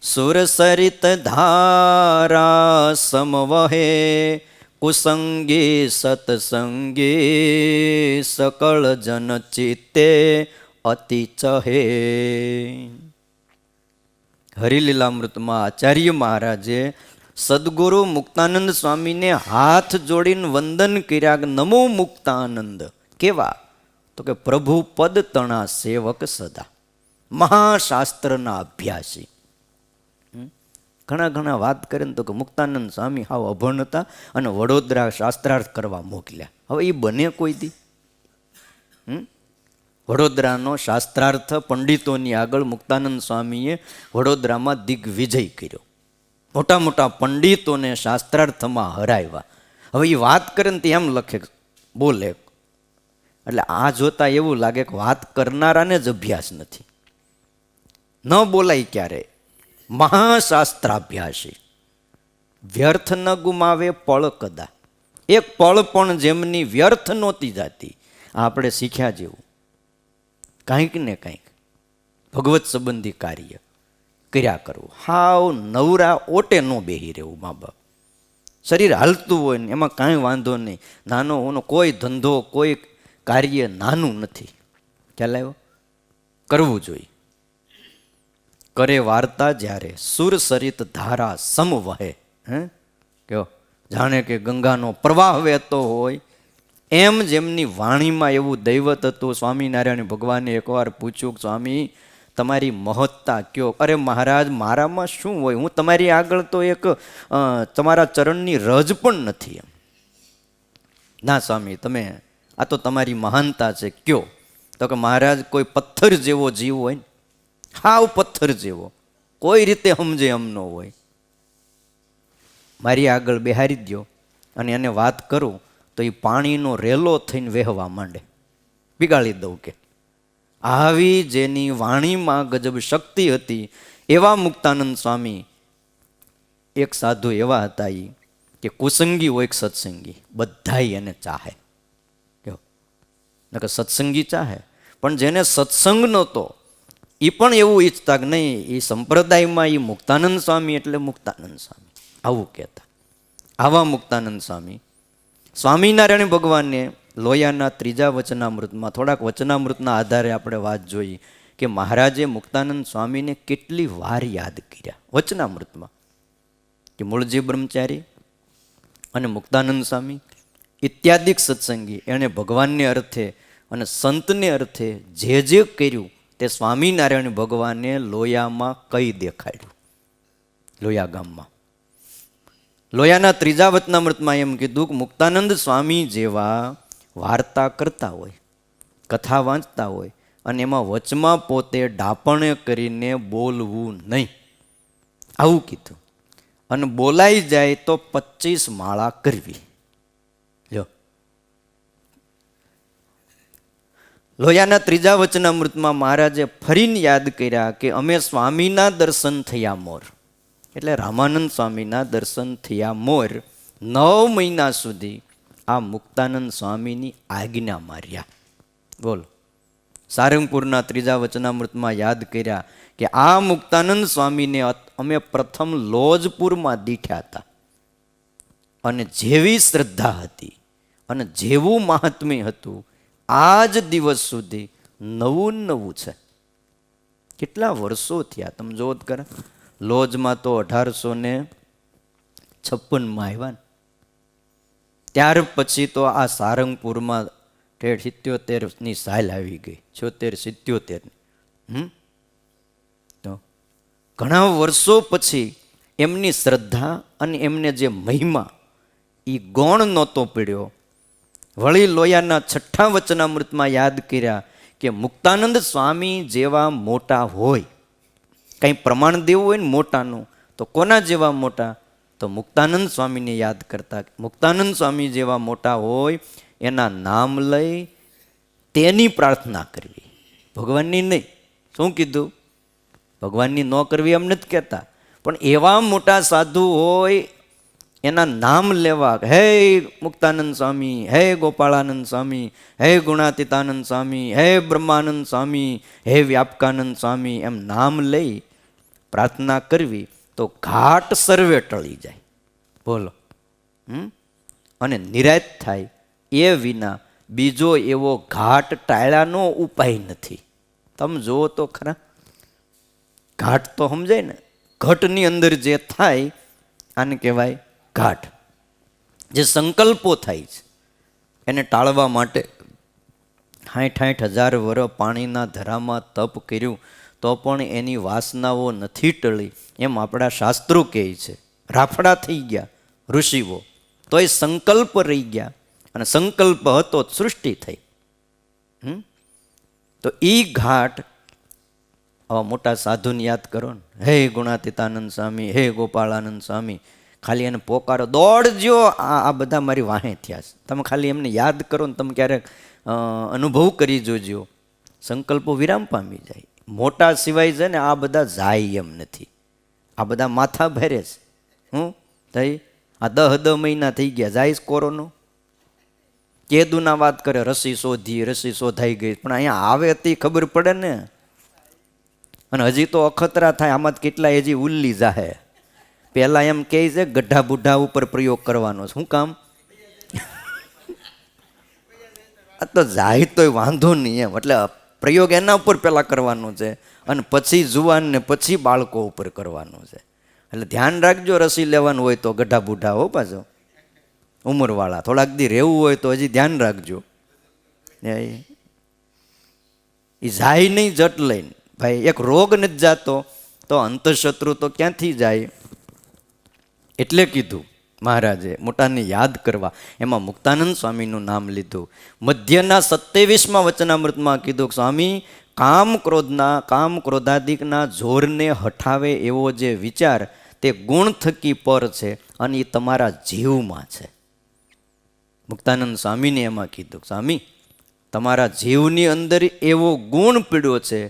સુરસરિત ધારા સમવહે. કુસંગી સતસંગી સકળ જન ચિત્તે અતિ ચહે. હરિલીલામૃતમાં આચાર્ય મહારાજે સદગુરુ મુક્તાનંદ સ્વામીને હાથ જોડીને વંદન કર્યા. નમો મુક્તાનંદ. કેવા? તો કે પ્રભુ પદ તણા સેવક સદા, મહાશાસ્ત્રના અભ્યાસી. ઘણા વાત કરે ને તો કે મુક્તાનંદ સ્વામી હાવ અભણ હતા અને વડોદરા શાસ્ત્રાર્થ કરવા મોકલ્યા. હવે એ બને કોઈ દી? વડોદરાનો શાસ્ત્રાર્થ પંડિતોની આગળ મુક્તાનંદ સ્વામીએ વડોદરામાં દિગ્વિજય કર્યો. મોટા મોટા પંડિતોને શાસ્ત્રાર્થમાં હરાવ્યા. હવે એ વાત કરે ને તે એમ લખે બોલે, એટલે આ જોતા એવું લાગે કે વાત કરનારાને જ અભ્યાસ નથી. ન બોલાય ક્યારે. મહાશાસ્ત્રાભ્યાસી, વ્યર્થ ન ગુમાવે પળ કદા. એક પળ પણ જેમની વ્યર્થ નહોતી જાતી. આપણે શીખ્યા જેવું કાંઈક ને કાંઈક ભગવત સંબંધી કાર્ય કર્યા કરવું. હાવ નવરા ઓટે ન બેહી રહેવું. મા બાપ શરીર હાલતું હોય ને એમાં કાંઈ વાંધો નહીં. નાનો ઓનો કોઈ ધંધો કોઈ કાર્ય નાનું નથી. ખ્યાલ આવ્યો? કરવું જોઈએ. કરે વાર્તા જ્યારે સુર સરિત ધારા સમ વહે. કયો જાણે કે ગંગાનો પ્રવાહ વહેતો હોય એમ જેમની વાણીમાં એવું દૈવત હતું. સ્વામિનારાયણ ભગવાને એકવાર પૂછ્યું, સ્વામી તમારી મહત્તા કયો. અરે મહારાજ, મારામાં શું હોય, હું તમારી આગળ તો એક તમારા ચરણની રજ પણ નથી એમ. ના સ્વામી, તમે આ તો તમારી મહાનતા છે, કયો. તો કે મહારાજ, કોઈ પથ્થર જેવો જીવ હોય ને, હાવ પથ્થર જેવો, કોઈ રીતે સમજે એમ ન હોય, મારી આગળ બેહારી દો અને એને વાત કરું તો એ પાણીનો રેલો થઈને વહેવા માંડે, બિગાડી દઉં કે. આવી જેની વાણીમાં ગજબ શક્તિ હતી એવા મુક્તાનંદ સ્વામી એક સાધુ એવા હતા એ કે કુસંગી હોય કે સત્સંગી, બધાય એને ચાહે. કે સત્સંગી ચાહે, પણ જેને સત્સંગ નહોતો એ પણ એવું ઈચ્છતા કે નહીં, એ સંપ્રદાયમાં એ મુક્તાનંદ સ્વામી એટલે મુક્તાનંદ સ્વામી, આવું કહેતા. આવા મુક્તાનંદ સ્વામી સ્વામિનારાયણ ભગવાનને લોયાના ત્રીજા વચનામૃતમાં, થોડાક વચનામૃતના આધારે આપણે વાત જોઈએ કે મહારાજે મુક્તાનંદ સ્વામીને કેટલી વાર યાદ કર્યા વચનામૃતમાં. કે મૂળજી બ્રહ્મચારી અને મુક્તાનંદ સ્વામી ઇત્યાદિક સત્સંગી એણે ભગવાનને અર્થે અને સંતને અર્થે જે જે કર્યું તે સ્વામિનારાયણ ભગવાને લોયામાં કઈ દેખાડ્યું. લોયા ગામમાં લોયાના ત્રીજા વચનામૃતમાં એમ કીધું કે મુક્તાનંદ સ્વામી જેવા વાર્તા કરતા હોય, કથા વાંચતા હોય અને એમાં વચમાં પોતે ડાપણે કરીને બોલવું નહીં, આવું કીધું. અને બોલાઈ જાય તો 25 માળા કરવી. લો, લોયાના ત્રીજા વચનામૃતમાં મહારાજે ફરીને યાદ કર્યા કે અમે સ્વામીના દર્શન થયા મોર, એટલે રામાનંદ સ્વામીના દર્શન થયા મોર 9 મહિના સુધી આ મુક્તાનંદ સ્વામીની આજ્ઞા માર્યા. બોલો, સારંગપુરના ત્રીજા વચનામૃતમાં યાદ કર્યા કે આ મુક્તાનંદ સ્વામીને અમે પ્રથમ લોજપુરમાં દીઠ્યા હતા અને જેવી શ્રદ્ધા હતી અને જેવું મહાત્મ્ય હતું આજ દિવસ સુધી નવું નવું છે. કેટલા વર્ષો થયા તમે જોવો જ ખરા. લોજમાં તો 1856માં આવ્યા ને, ત્યાર પછી તો આ સારંગપુરમાં 77ની સાલ આવી ગઈ, 76-77. તો ઘણા વર્ષો પછી એમની શ્રદ્ધા અને એમને જે મહિમા એ ગૌણ નહોતો પડ્યો. વળી લોયાના 6ઠા વચનામૃતમાં યાદ કર્યા કે મુક્તાનંદ સ્વામી જેવા મોટા હોય, કંઈ પ્રમાણ દેવું હોય ને મોટાનું, તો કોના જેવા મોટા? તો મુક્તાનંદ સ્વામીને યાદ કરતા. મુક્તાનંદ સ્વામી જેવા મોટા હોય એના નામ લઈ તેની પ્રાર્થના કરવી, ભગવાનની નહીં. શું કીધું? ભગવાનની ન કરવી એમ નથી કહેતા, પણ એવા મોટા સાધુ હોય એના નામ લેવા, હે મુક્તાનંદ સ્વામી, હે ગોપાળાનંદ સ્વામી, હે ગુણાતીતાનંદ સ્વામી, હે બ્રહ્માનંદ સ્વામી, હે વ્યાપકાનંદ સ્વામી, એમ નામ લઈ પ્રાર્થના કરવી તો ઘાટ સર્વે ટળી જાય. બોલો. અને નિરાત થાય એ વિના બીજો એવો ઘાટ ટાળ્યાનો ઉપાય નથી. તમે જુઓ તો ખરા, ઘાટ તો સમજાય ને, ઘટની અંદર જે થાય આને કહેવાય ઘાટ. જે સંકલ્પો થાય છે એને ટાળવા માટે 60,000 વર્ષ પાણીના ધરામાં તપ કર્યું તો પણ એની વાસનાઓ નથી ટળી, એમ આપણા શાસ્ત્રો કહે છે. રાફડા થઈ ગયા ઋષિઓ, તો એ સંકલ્પ રહી ગયા, અને સંકલ્પ હતો સૃષ્ટિ થઈ. તો એ ઘાટ આવા મોટા સાધુને યાદ કરો ને, હે ગુણાતીતાનંદ સ્વામી, હે ગોપાળાનંદ સ્વામી, ખાલી એને પોકારો, દોડજો. આ બધા મારી વાહે થયા છે. તમે ખાલી એમને યાદ કરો ને, તમે ક્યારેક અનુભવ કરી જોજો, સંકલ્પો વિરામ પામી જાય. મોટા સિવાય છે ને આ બધા જાય એમ નથી, આ બધા માથા ભરે છે. થઈ આ 10 મહિના થઈ ગયા, જાય કોરોનો. કેદુના વાત કરે, રસી શોધી, રસી શોધાઈ ગઈ, પણ અહીંયા આવે તે ખબર પડે ને. અને હજી તો અખતરા થાય, આમાં કેટલા હજી ઉલ્લી જાહે. પહેલા એમ કહે છે ગઢા બુઢા ઉપર પ્રયોગ કરવાનો. શું કામ? આ તો જાય તોય વાંધો નહીં એમ, એટલે પ્રયોગ એના ઉપર પહેલા કરવાનો છે અને પછી જુવાન ને પછી બાળકો ઉપર કરવાનો છે. એટલે ધ્યાન રાખજો, રસી લેવાનું હોય તો ગઢા બુઢા હો, પાછો ઉંમરવાળા, થોડાક દી રહેવું હોય તો હજી ધ્યાન રાખજો. એ જાય નહીં જટ લઈને, ભાઈ એક રોગ નથી જાતો તો અંતઃશત્રુ તો ક્યાંથી જાય? એટલે કીધું મહારાજે મોટાને યાદ કરવા, એમાં મુક્તાનંદ સ્વામીનું નામ લીધું. મધ્યના 27મા વચનામૃતમાં કીધું, સ્વામી કામ ક્રોધાદિકના જોરને હઠાવે એવો જે વિચાર તે ગુણ થકી પર છે અને એ તમારા જીવમાં છે. મુક્તાનંદ સ્વામીને એમાં કીધું, સ્વામી તમારા જીવની અંદર એવો ગુણ પીડ્યો છે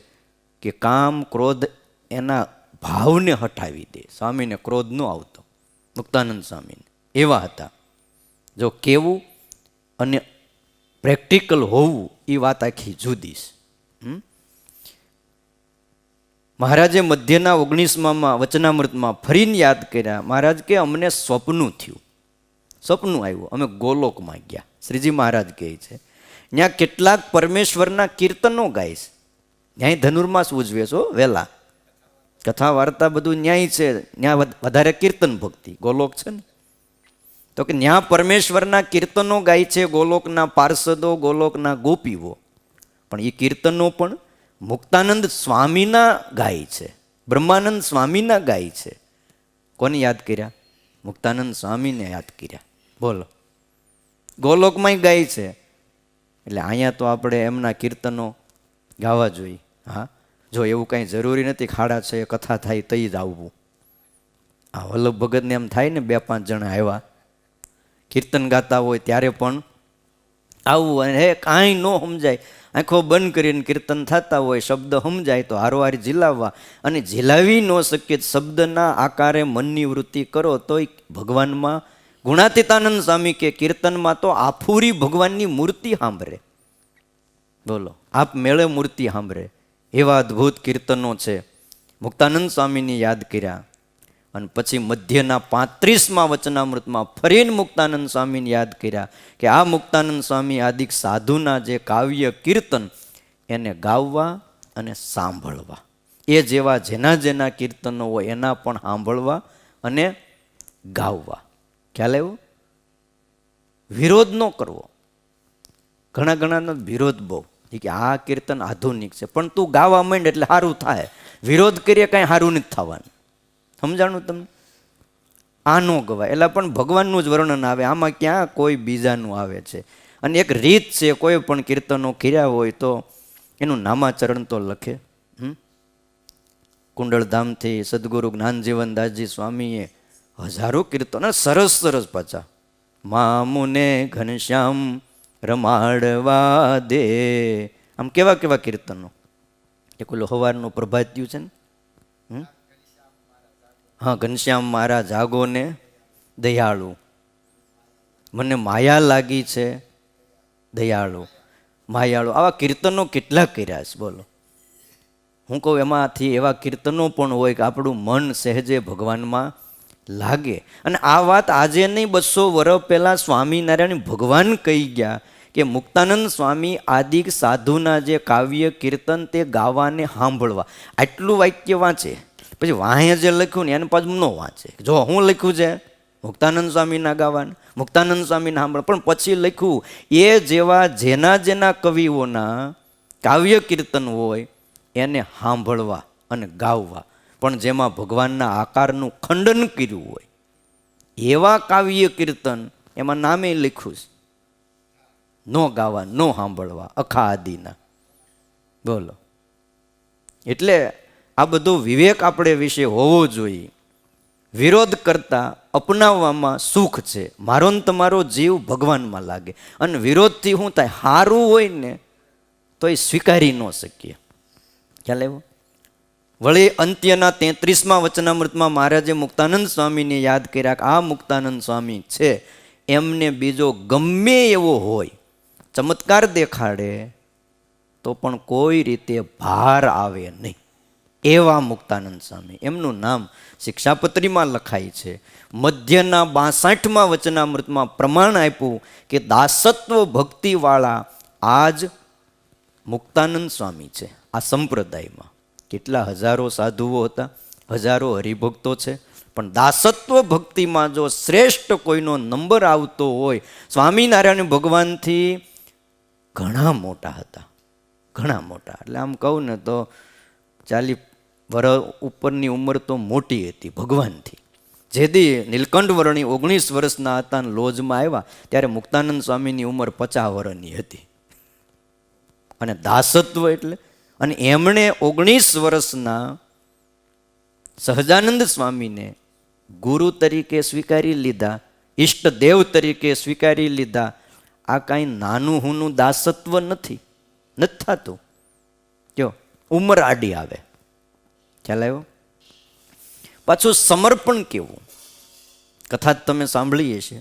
કે કામ ક્રોધ એના ભાવને હટાવી દે. સ્વામીને ક્રોધ ન આવતો, મુક્તાનંદ સ્વામીને એવા હતા. જો કેવું અને પ્રેક્ટિકલ હોવું એ વાત આખી જુદી છે. મહારાજે મધ્યના 19મા વચનામૃતમાં ફરીને યાદ કર્યા. મહારાજ કે અમને સ્વપ્નું થયું, સ્વપ્નું આવ્યું, અમે ગોલોકમાં ગયા. શ્રીજી મહારાજ કહે છે ત્યાં કેટલાક પરમેશ્વરના કીર્તનો ગાય છે. ન્યાય ધનુર્માસ ઉજવે છો વહેલા, કથા વાર્તા બધું ન્યાય છે, ત્યાં વધારે કીર્તન ભક્તિ. ગોલોક છે ને, તો કે ત્યાં પરમેશ્વરના કીર્તનો ગાય છે, ગોલોકના પાર્ષદો, ગોલોકના ગોપીઓ. પણ એ કીર્તનો પણ મુક્તાનંદ સ્વામીના ગાય છે, બ્રહ્માનંદ સ્વામીના ગાય છે. કોને યાદ કર્યા? મુક્તાનંદ સ્વામીને યાદ કર્યા. બોલો, ગોલોકમાંય ગાય છે. એટલે અહીંયા તો આપણે એમના કીર્તનો ગાવા જોઈએ. હા, જો એવું કાંઈ જરૂરી નથી ખાડા છે કથા થાય તઈ જ આવવું. આ વલ્લભ ભગતને એમ થાય ને 2-5 જણા આવ્યા કીર્તન ગાતા હોય ત્યારે પણ આવવું. અને હે કાંઈ ન સમજાય, આંખો બંધ કરીને કીર્તન થતા હોય, શબ્દ સમજાય તો હારોહાર ઝીલાવવા, અને ઝીલાવી ન શકીએ શબ્દના આકારે મનની વૃત્તિ કરો તોય ભગવાનમાં. ગુણાતીતાનંદ સ્વામી કે કીર્તનમાં તો આફુરી ભગવાનની મૂર્તિ સાંભળે. બોલો, આપ મેળે મૂર્તિ સાંભળે એવા અદ્ભુત કીર્તનો છે. મુક્તાનંદ સ્વામીની યાદ કર્યા. અને પછી મધ્યના 35મા વચનામૃતમાં ફરીને મુક્તાનંદ સ્વામીને યાદ કર્યા કે આ મુક્તાનંદ સ્વામી આદિક સાધુના જે કાવ્ય કીર્તન એને ગાવવા અને સાંભળવા. એ જેવા જેના જેના કીર્તનો હોય એના પણ સાંભળવા અને ગાવવા. ખ્યાલ આવ્યો? વિરોધ ન કરવો. ઘણાનો વિરોધ બહુ, કે આ કીર્તન આધુનિક છે પણ તું ગાવા માંડ એટલે સારું થાય. વિરોધ કરીએ કાંઈ સારું નથી થવાનું. સમજાણું તમને? આ ન ગવાય. એટલે પણ ભગવાનનું જ વર્ણન આવે, આમાં ક્યાં કોઈ બીજાનું આવે છે. અને એક રીત છે, કોઈ પણ કીર્તનો કર્યા હોય તો એનું નામાચરણ તો લખે. કુંડળધામથી સદગુરુ જ્ઞાનજીવનદાસજી સ્વામીએ હજારો કીર્તનો સરસ સરસ પાછા. મામુને ઘનશ્યામ રમાડવા દે, આમ કેવા કેવા કીર્તનો. એ કોઈ સવારનું પ્રભાત્યું છે ને, હા, ઘનશ્યામ મારા જાગો ને દયાળુ, મને માયા લાગી છે દયાળુ, માયાળુ. આવા કીર્તનો કેટલા કર્યા છે બોલો. હું કહું એમાંથી એવા કીર્તનો પણ હોય કે આપણું મન સહેજે ભગવાનમાં લાગે. અને આ વાત આજે નહીં, 200 વર્ષ પહેલાં સ્વામિનારાયણ ભગવાન કહી ગયા કે મુક્તાનંદ સ્વામી આદિક સાધુના જે કાવ્ય કીર્તન તે ગાવાને સાંભળવા. આટલું વાક્ય વાંચે, પછી વાંહે જે લખ્યું ને એને પાછું ન વાંચે. જો હું લખ્યું છે મુક્તાનંદ સ્વામીના ગાવાને, મુક્તાનંદ સ્વામીને સાંભળ, પણ પછી લખ્યું એ જેવા જેના જેના કવિઓના કાવ્ય કીર્તન હોય એને સાંભળવા અને ગાવવા. પણ જેમાં ભગવાનના આકારનું ખંડન કર્યું હોય એવા કાવ્ય કીર્તન એમાં નામે લખ્યું છે, ન ગાવા, ન સાંભળવા, અખા આદિના. બોલો, એટલે આ બધો વિવેક આપણે વિશે હોવો જોઈએ. વિરોધ કરતા અપનાવવામાં સુખ છે. મારો ને તમારો જીવ ભગવાનમાં લાગે. અને વિરોધથી શું થાય? સારું હોય ને તો એ સ્વીકારી ન શકીએ. ખ્યાલ આવ્યો? વળી અંત્યના 33મા વચનામૃતમાં મહારાજે મુક્તાનંદ સ્વામીને યાદ કર્યા કે આ મુક્તાનંદ સ્વામી છે, એમને બીજો ગમે એવો હોય ચમત્કાર દેખાડે તો પણ કોઈ રીતે ભાર આવે નહીં. એવા મુક્તાનંદ સ્વામી, એમનું નામ શિક્ષાપત્રીમાં લખાય છે. મધ્યના 62મા વચનામૃતમાં પ્રમાણ આપ્યું કે દાસત્વ ભક્તિવાળા આજ મુક્તાનંદ સ્વામી છે. આ સંપ્રદાયમાં કેટલા હજારો સાધુઓ હતા, હજારો હરિભક્તો છે, પણ દાસત્વ ભક્તિમાં જો શ્રેષ્ઠ કોઈનો નંબર આવતો હોય, સ્વામિનારાયણ ભગવાનથી ઘણા મોટા હતા, ઘણા મોટા. એટલે આમ કહું ને તો 40 વર્ષ ઉપરની ઉંમર તો મોટી હતી ભગવાનથી. જેદી નીલકંઠ વર્ણી 19 વર્ષના હતા ને લોજમાં આવ્યા ત્યારે મુક્તાનંદ સ્વામીની ઉંમર 50 વર્ષની હતી. અને દાસત્વ એટલે, અને એમણે 19 વર્ષના સહજાનંદ સ્વામીને ગુરુ તરીકે સ્વીકારી લીધા, ઈષ્ટદેવ તરીકે સ્વીકારી લીધા. આ કાંઈ નાનું હુનું દાસત્વ નથી થતું. કયો ઉંમર આડી આવે, ખ્યાલ આવ્યો? પાછું સમર્પણ કેવું, કથા તમે સાંભળી હશે.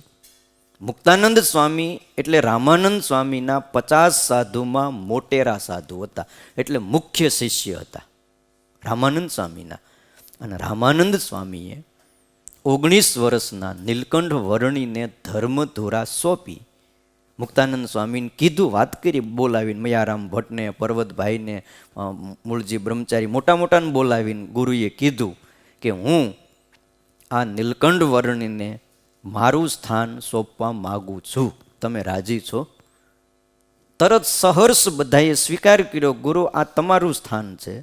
મુક્તાનંદ સ્વામી એટલે રામાનંદ સ્વામીના 50 સાધુમાં મોટેરા સાધુ હતા, એટલે મુખ્ય શિષ્ય હતા રામાનંદ સ્વામીના. અને રામાનંદ સ્વામીએ 19 વર્ષના નીલકંઠ વર્ણીને ધર્મધુરા સોંપી. મુક્તાનંદ સ્વામીને કીધું, વાત કરી બોલાવીને, મયારામ ભટ્ટને, પર્વતભાઈને, મૂળજી બ્રહ્મચારી મોટા મોટાને બોલાવીને ગુરુએ કીધું કે હું આ નીલકંઠ વર્ણીને મારું સ્થાન સોંપવા માગું છું, તમે રાજી છો? તરત સહર્ષ બધાએ સ્વીકાર કર્યો, ગુરુ આ તમારું સ્થાન છે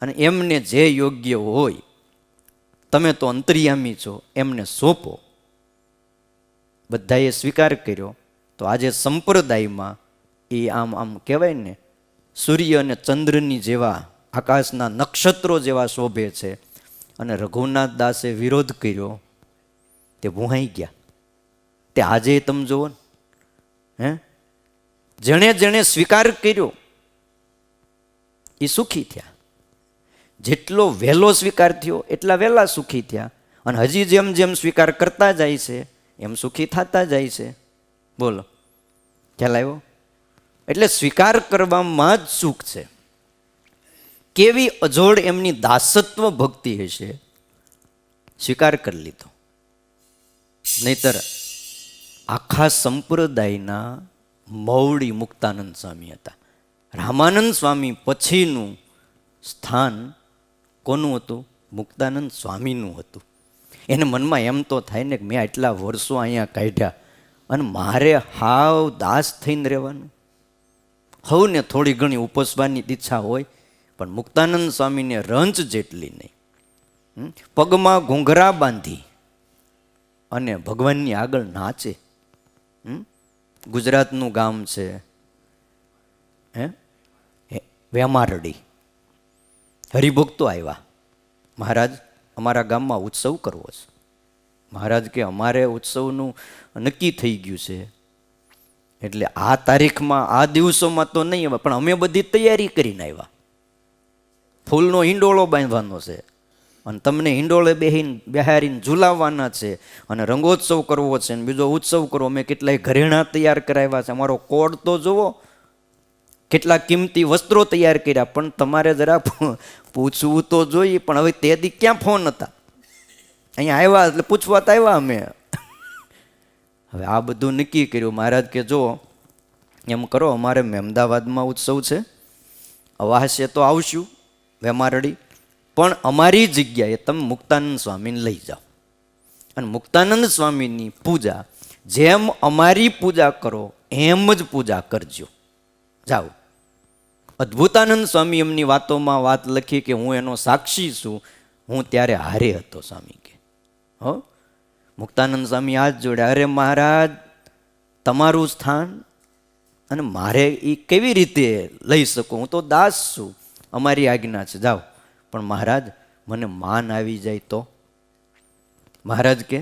અને એમને જે યોગ્ય હોય, તમે તો અંતર્યામી છો, એમને સોંપો. બધાએ સ્વીકાર કર્યો. તો આજે સંપ્રદાયમાં એ આમ કહેવાય ને, સૂર્ય અને ચંદ્રની જેવા, આકાશના નક્ષત્રો જેવા શોભે છે. અને રઘુનાથ દાસે વિરોધ કર્યો, તે ભૂહાઈ ગયા. તે આજે તમે જુઓ ને, હે, જેણે જેણે સ્વીકાર કર્યો એ સુખી થયા. જેટલો વહેલો સ્વીકાર થયો એટલા વહેલા સુખી થયા. અને હજી જેમ જેમ સ્વીકાર કરતા જાય છે એમ સુખી થતા જાય છે. બોલો, ખ્યાલ આવ્યો? એટલે સ્વીકાર કરવામાં જ સુખ છે. કેવી અજોડ એમની દાસત્વ ભક્તિ હશે, સ્વીકાર કરી લીધો. નહીતર આખા સંપ્રદાયના મૌડી મુક્તાનંદ સ્વામી હતા. રામાનંદ સ્વામી પછીનું સ્થાન કોનું હતું? મુક્તાનંદ સ્વામીનું હતું. એને મનમાં એમ તો થાય ને કે મેં આટલા વર્ષો અહીંયા કાઢ્યા અને મારે હાવ દાસ થઈને રહેવાનું. હવને થોડી ઘણી ઉપસવાની ઈચ્છા હોય, પણ મુક્તાનંદ સ્વામીને રંચ જેટલી નહીં. પગમાં ઘૂંઘરા બાંધી અને ભગવાનની આગળ નાચે. ગુજરાતનું ગામ છે વેમારડી. હરિભક્તો આવ્યા, મહારાજ અમારા ગામમાં ઉત્સવ કરવો છે. મહારાજ કે અમારે ઉત્સવનું નક્કી થઈ ગયું છે, એટલે આ તારીખમાં આ દિવસોમાં તો નહીં આવે, પણ અમે બધી તૈયારી કરીને આવ્યા. ફૂલનો હિંડોળો બાંધવાનો છે અને તમને હિંડોળે બેહારીને ઝુલાવવાના છે, અને રંગોત્સવ કરવો છે અને બીજો ઉત્સવ કરવો. અમે કેટલાય ઘરેણાં તૈયાર કરાવ્યા છે. અમારો કોડ તો જુઓ, કેટલા કિંમતી વસ્ત્રો તૈયાર કર્યા. પણ તમારે જરા પૂછવું તો જોઈએ. પણ હવે તે દી ક્યાં ફોન હતા? અહીંયા આવ્યા એટલે પૂછવા તો આવ્યા અમે. હવે આ બધું નક્કી કર્યું. મહારાજ કે જો એમ કરો, અમારે મહેમદાવાદમાં ઉત્સવ છે, અવાસ્ય તો આવશું વેમારડી, પણ અમારી જગ્યાએ તમે મુક્તાનંદ સ્વામીને લઈ જાઓ અને મુક્તાનંદ સ્વામીની પૂજા જેમ અમારી પૂજા કરો એમ જ પૂજા કરજો. જાઓ. અદ્ભુતાનંદ સ્વામી એમની વાતોમાં વાત લખી કે હું એનો સાક્ષી છું, હું ત્યારે હારે હતો સ્વામી કે. હો, મુક્તાનંદ સ્વામી હાથ જોડે, અરે મહારાજ તમારું સ્થાન અને મારે એ કેવી રીતે લઈ શકું? હું તો દાસ છું, અમારી આજ્ઞા છે, જાઓ. પણ મહારાજ મને માન આવી જાય તો? મહારાજ કે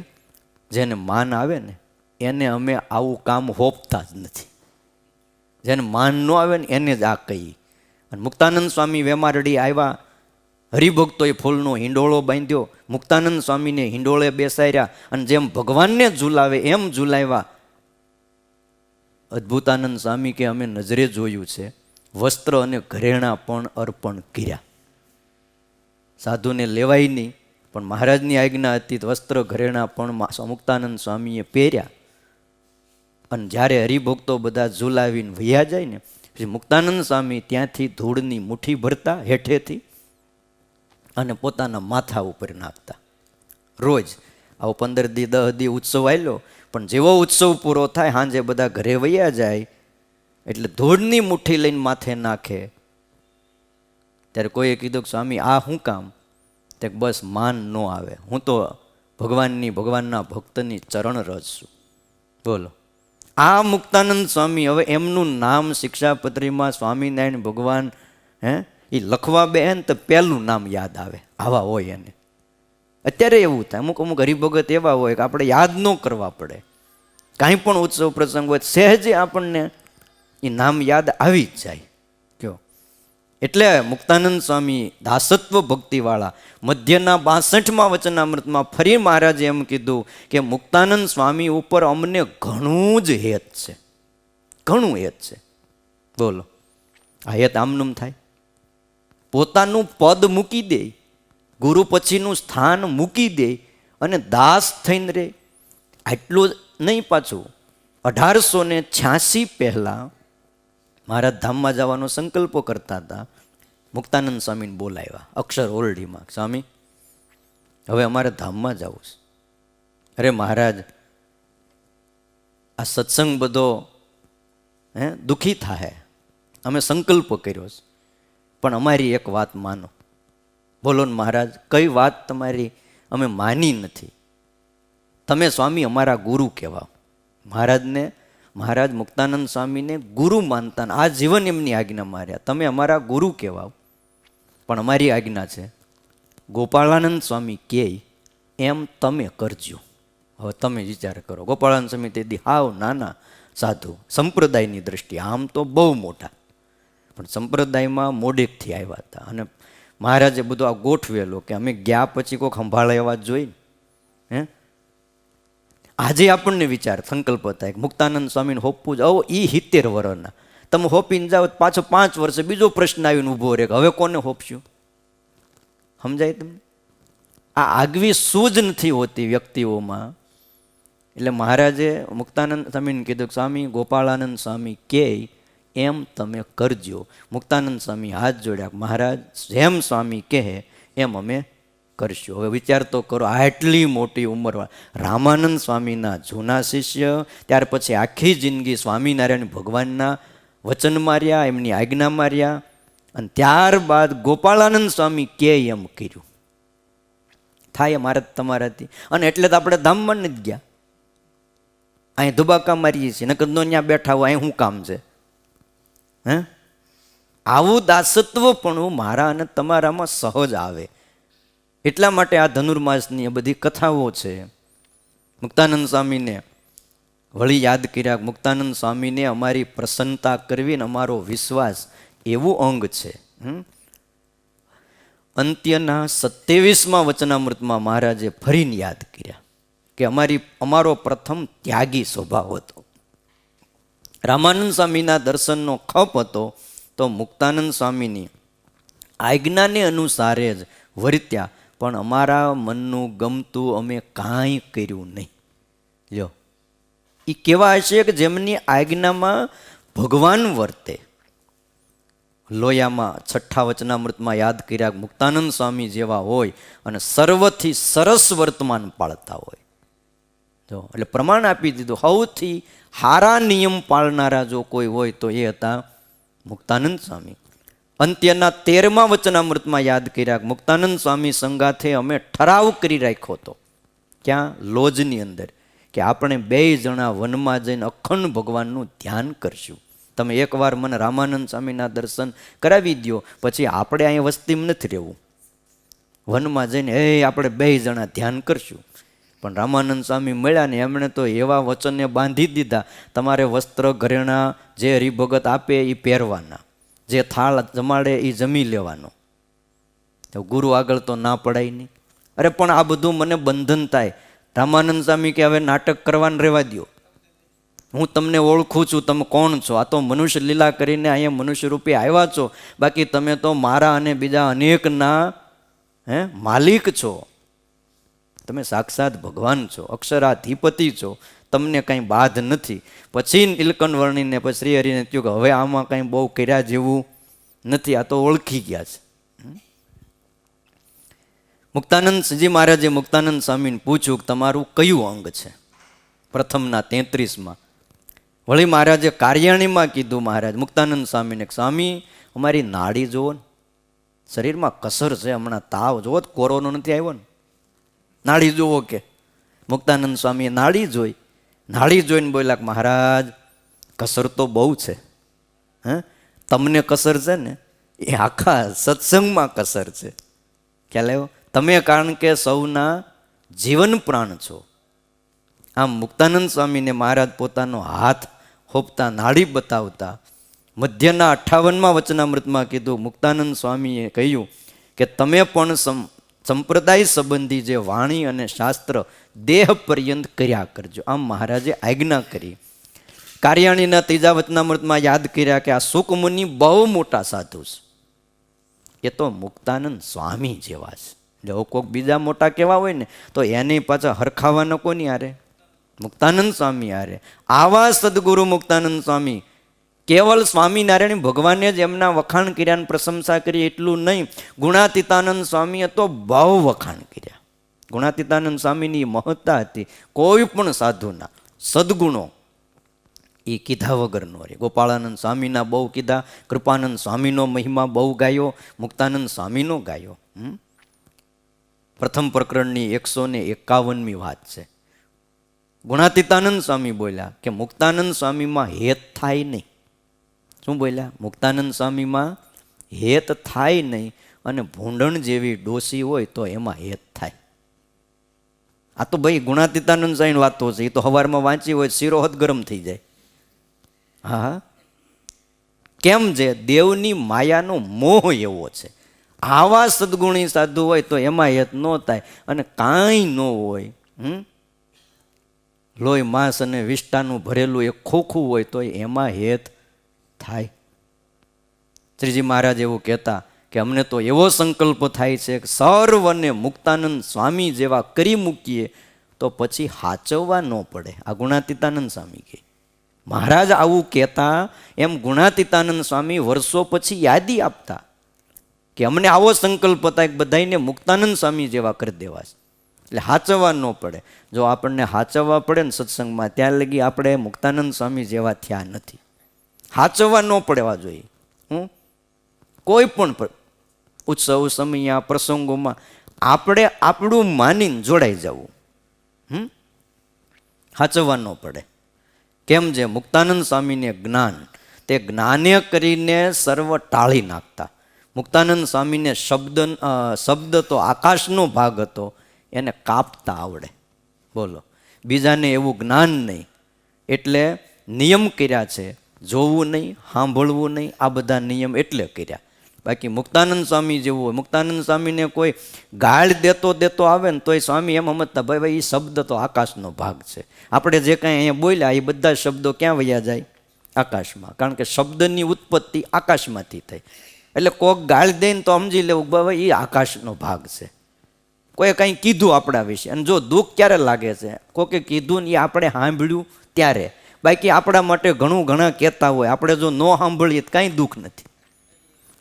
જેને માન આવે ને એને અમે આવું કામ હોપતા જ નથી. જેને માન ન આવે ને એને જ આ કહી. અને મુક્તાનંદ સ્વામી વેમારડી આવ્યા, હરિભક્તોએ ફૂલનો હિંડોળો બાંધ્યો, મુક્તાનંદ સ્વામીને હિંડોળે બેસાડ્યા અને જેમ ભગવાનને ઝુલાવે એમ ઝુલાવ્યા. અદ્ભુતાનંદ સ્વામી કે અમે નજરે જોયું છે, વસ્ત્ર અને ઘરેણાં પણ અર્પણ કર્યા. સાધુને લેવાય નહીં, પણ મહારાજની આજ્ઞા હતી, વસ્ત્ર ઘરેણાં પણ મુક્તાનંદ સ્વામીએ પહેર્યા. અને જ્યારે હરિભક્તો બધા ઝુલાવીને વૈયા જાય ને, પછી મુક્તાનંદ સ્વામી ત્યાંથી ધૂળની મુઠ્ઠી ભરતા હેઠેથી અને પોતાના માથા ઉપર નાખતા. રોજ આવો 15 દી 10 દી ઉત્સવ આવેલો, પણ જેવો ઉત્સવ પૂરો થાય સાંજે બધા ઘરે વૈયા જાય એટલે ધૂળની મુઠ્ઠી લઈને માથે નાખે. ત્યારે કોઈએ કીધું કે સ્વામી આ શું કામ? તે બસ માન ન આવે, હું તો ભગવાનના ભક્તની ચરણ રજ છું. બોલો, આ મુક્તાનંદ સ્વામી હવે એમનું નામ શિક્ષાપત્રીમાં સ્વામિનારાયણ ભગવાન એ લખવા બે ને તો પહેલું નામ યાદ આવે, આવા હોય એને. અત્યારે એવું થાય, અમુક અમુક હરિભગત એવા હોય કે આપણે યાદ ન કરવા પડે. કાંઈ પણ ઉત્સવ પ્રસંગ હોય સહેજે આપણને એ નામ યાદ આવી જ જાય. કયો એટલે મુક્તાનંદ સ્વામી દાસત્વ ભક્તિવાળા મધ્યના 62માં વચનામૃતમાં ફરી મહારાજે એમ કીધું કે મુક્તાનંદ સ્વામી ઉપર અમને ઘણું જ હેત છે, ઘણું હેત છે. બોલો, આ હેત આમનું થાય? પોતાનું પદ મૂકી દે, ગુરુ પછીનું સ્થાન મૂકી દે અને દાસ થઈને રે. આટલું નહીં, પાછું 1886 પહેલાં મહારાજ ધામમાં જવાનો સંકલ્પો કરતા હતા. મુક્તાનંદ સ્વામીને બોલાવ્યા અક્ષર ઓરડીમાં, સ્વામી હવે અમારે ધામમાં જવું છે. અરે મહારાજ, આ સત્સંગ બધો દુઃખી થાય, અમે સંકલ્પ કર્યો છે, પણ અમારી એક વાત માનો. બોલો ને મહારાજ, કઈ વાત તમારી અમે માની નથી? તમે સ્વામી અમારા ગુરુ કહેવાઓ. મહારાજ મુક્તાનંદ સ્વામીને ગુરુ માનતા, આ જીવન એમની આજ્ઞા માર્યા, તમે અમારા ગુરુ કહેવાઓ, પણ અમારી આજ્ઞા છે ગોપાળાનંદ સ્વામી કહે એમ તમે કરજો. હવે તમે વિચાર કરો, ગોપાળાનંદ સ્વામી તે દી હાવ નાના સાધુ, સંપ્રદાયની દ્રષ્ટિએ આમ તો બહુ મોટા, પણ સંપ્રદાયમાં મોડેકથી આવ્યા હતા. અને મહારાજે બધું આ ગોઠવેલો કે અમે ગયા પછી કોઈક સંભાળાવા જોઈને. આજે આપણને વિચાર સંકલ્પ થાય કે મુક્તાનંદ સ્વામીને હોપવું જ, આવો એ 70 વર્ષના તમે હોપીને જાઓ, પાછો 5 વર્ષે બીજો પ્રશ્ન આવીને ઊભો રહે કે હવે કોને હોપશું? સમજાય તમને? આ આગવી સૂઝ નથી હોતી વ્યક્તિઓમાં. એટલે મહારાજે મુક્તાનંદ સ્વામીને કીધું કે સ્વામી ગોપાળાનંદ સ્વામી કહે એમ તમે કરજો. મુક્તાનંદ સ્વામી હાથ જોડ્યા, મહારાજ જેમ સ્વામી કહે એમ અમે કરશું. હવે વિચાર તો કરો, આટલી મોટી ઉંમરમાં રામાનંદ સ્વામીના જૂના શિષ્ય, ત્યાર પછી આખી જિંદગી સ્વામિનારાયણ ભગવાનના વચન માર્યા, એમની આજ્ઞા માર્યા, અને ત્યારબાદ ગોપાળાનંદ સ્વામી કે એમ કર્યું. થાય મારે તમારાથી? અને એટલે તો આપણે ધામમાં નથી ગયા, અહીં ધુબાકા મારીએ છીએ, નકર નો ત્યાં બેઠા હોય, અહીં શું કામ છે? આવું દાસત્વ પણ મારા અને તમારામાં સહજ આવે. એટલા માટે આ ધનુર્માસની બધી કથાઓ છે. મુક્તાનંદ સ્વામીને વળી યાદ કર્યા. મુક્તાનંદ સ્વામીને અમારી પ્રસન્નતા કરવી ને અમારો વિશ્વાસ એવું અંગ છે. અંત્યના 27મા વચનામૃતમાં મહારાજે ફરીને યાદ કર્યા કે અમારો પ્રથમ ત્યાગી સ્વભાવ હતો. રામાનંદ સ્વામીના દર્શનનો ખપ હતો, તો મુક્તાનંદ સ્વામીની આજ્ઞાને અનુસારે જ વર્ત્યા, પણ અમારા મનનું ગમતું અમે કાંઈ કર્યું નહીં. લ્યો, એ કેવા હશે કે જેમની આજ્ઞામાં ભગવાન વર્તે. લોયામાં 6ઠા વચનામૃતમાં યાદ કર્યા, મુક્તાનંદ સ્વામી જેવા હોય અને સર્વથી સરસ વર્તમાન પાળતા હોય. જો એટલે પ્રમાણ આપી દીધું, સૌથી સારા નિયમ પાળનારા જો કોઈ હોય તો એ હતા મુક્તાનંદ સ્વામી. અંત્યના 13મા વચનામૃતમાં યાદ કર્યા, મુક્તાનંદ સ્વામી સંગાથે અમે ઠરાવ કરી રાખ્યો હતો. ક્યાં? લોજની અંદર, કે આપણે 2 જણા વનમાં જઈને અખંડ ભગવાનનું ધ્યાન કરશું. તમે એકવાર મને રામાનંદ સ્વામીના દર્શન કરાવી દો, પછી આપણે અહીંયા વસ્તીમાં નથી રહેવું, વનમાં જઈને આપણે 2 જણા ધ્યાન કરશું. પણ રામાનંદ સ્વામી મળ્યા ને એમણે તો એવા વચનને બાંધી દીધા, તમારે વસ્ત્ર ઘરેણા જે હરિભગત આપે એ પહેરવાના, જે થાળ જમાડે એ જમી લેવાનો. તો ગુરુ આગળ તો ના પડાય નહીં. અરે પણ આ બધું મને બંધન થાય. રામાનંદ સ્વામી કે હવે નાટક કરવાનું રહેવા દો, હું તમને ઓળખું છું, તમે કોણ છો? આ તો મનુષ્ય લીલા કરીને અહીંયા મનુષ્ય રૂપે આવ્યા છો, બાકી તમે તો મારા અને બીજા અનેકના માલિક છો. તમે સાક્ષાત ભગવાન છો, અક્ષરાધિપતિ છો, તમને કંઈ બાધ નથી. પછી નીલકંઠ વર્ણીને પછી શ્રી હરિને કહ્યું કે હવે આમાં કંઈ બહુ કર્યા જેવું નથી, આ તો ઓળખી ગયા છે. મુક્તાનંદજી મહારાજે મુક્તાનંદ સ્વામીને પૂછ્યું કે તમારું કયું અંગ છે? પ્રથમના 33માં. વળી મહારાજે કાર્યાણીમાં કીધું, મહારાજ મુક્તાનંદ સ્વામીને, સ્વામી અમારી નાડી જુઓ ને. શરીરમાં કસર છે. હમણાં તાવ જોવો, કોરોનો નથી આવ્યો ને, નાડી જુઓ કે મુક્તાનંદ સ્વામીએ નાડી જોઈને બોલ્યા કે મહારાજ કસર તો બહુ છે. હે, તમને કસર છે ને એ આખા સત્સંગમાં કસર છે. ખ્યાલ આવ્યો? તમે કારણ કે સૌના જીવન પ્રાણ છો. આમ મુક્તાનંદ સ્વામીને મહારાજ પોતાનો હાથ હોપતા, નાડી બતાવતા મધ્યના 58મા વચનામૃતમાં કીધું, મુક્તાનંદ સ્વામીએ કહ્યું કે તમે પણ સંપ્રદાય સંબંધી જે વાણી અને શાસ્ત્ર દેહ પર્યંત કર્યા કરજો. આમ મહારાજે આજ્ઞા કરી. કાર્યાણીના 3જા વચનામૃતમાં યાદ કર્યા કે આ સુકમુનિ બહુ મોટા સાધુ છે, એ તો મુક્તાનંદ સ્વામી જેવા છે. જો કોઈક બીજા મોટા કેવા હોય ને તો એની પાછા હરખાવાના કોની હારે? મુક્તાનંદ સ્વામી હારે. આવા સદગુરુ મુક્તાનંદ સ્વામી કેવલ સ્વામિનારાયણ ભગવાને જ એમના વખાણ કર્યા, પ્રશંસા કરી એટલું નહીં, ગુણાતીતાનંદ સ્વામીએ તો બહુ વખાણ કર્યા. ગુણાતીતાનંદ સ્વામીની મહત્તા હતી કોઈ પણ સાધુના સદગુણો એ કીધા વગર નો રહે. ગોપાળાનંદ સ્વામીના બહુ કીધા, કૃપાનંદ સ્વામીનો મહિમા બહુ ગાયો, મુક્તાનંદ સ્વામીનો ગાયો. પ્રથમ પ્રકરણની 151મી વાત છે. ગુણાતીતાનંદ સ્વામી બોલ્યા કે મુક્તાનંદ સ્વામીમાં હેત થાય નહીં. શું બોલ્યા? મુક્તાનંદ સ્વામીમાં હેત થાય નહીં, અને ભૂંડણ જેવી ડોસી હોય તો એમાં હેત થાય. આ તો ભાઈ ગુણાતીતાનંદ સ્વામીની વાતો છે, એ તો સવારમાં વાંચી હોય શીરો હદ ગરમ થઈ જાય. હા, કેમ છે? દેવની માયાનો મોહ એવો છે. આવા સદગુણી સાધુ હોય તો એમાં હેત ન થાય, અને કાંઈ ન હોય, લોહી માંસ અને વિષ્ટાનું ભરેલું એક ખોખું હોય તો એમાં હેત થાય. શ્રીજી મહારાજ એવું કહેતા કે અમને તો એવો સંકલ્પ થાય છે કે સર્વને મુક્તાનંદ સ્વામી જેવા કરી મૂકીએ તો પછી હાચવવા ન પડે. આ ગુણાતીતાનંદ સ્વામી કહે. મહારાજ આવું કહેતા એમ ગુણાતીતાનંદ સ્વામી વર્ષો પછી યાદી આપતા કે અમને આવો સંકલ્પ હતા કે બધાને મુક્તાનંદ સ્વામી જેવા કરી દેવા છે, એટલે હાચવવા ન પડે. જો આપણને હાચવવા પડે ને સત્સંગમાં, ત્યાં લગી આપણે મુક્તાનંદ સ્વામી જેવા થયા નથી. હાચવવા ન પડવા જોઈએ. કોઈ પણ ઉત્સવ સમય પ્રસંગોમાં આપણે આપણું માનીને જોડાઈ જવું. હાચવવા ન પડે. કેમ છે? મુક્તાનંદ સ્વામીને જ્ઞાન, તે જ્ઞાને કરીને સર્વ ટાળી નાખતા. મુક્તાનંદ સ્વામીને શબ્દ તો આકાશનો ભાગ હતો, એને કાપતા આવડે. બોલો, બીજાને એવું જ્ઞાન નહીં, એટલે નિયમ કર્યા છે, જોવું નહીં, સાંભળવું નહીં, આ બધા નિયમ એટલે કર્યા. બાકી મુક્તાનંદ સ્વામી જેવું હોય, મુક્તાનંદ સ્વામીને કોઈ ગાળ દેતો આવે ને તોય સ્વામી એમ સમજતા, ભાઈ એ શબ્દ તો આકાશનો ભાગ છે. આપણે જે કાંઈ અહીંયા બોલ્યા એ બધા શબ્દો ક્યાં વયા જાય? આકાશમાં. કારણ કે શબ્દની ઉત્પત્તિ આકાશમાંથી થઈ. એટલે કોક ગાળ દઈને તો સમજી લેવું ભાઈ એ આકાશનો ભાગ છે. કોઈ કંઈ કીધું આપણા વિશે, અને જો દુઃખ ક્યારે લાગે છે? કોકે કીધું ને એ આપણે સાંભળ્યું ત્યારે. બાકી આપણા માટે ઘણા કહેતા હોય, આપણે જો ન સાંભળીએ તો કાંઈ દુઃખ નથી.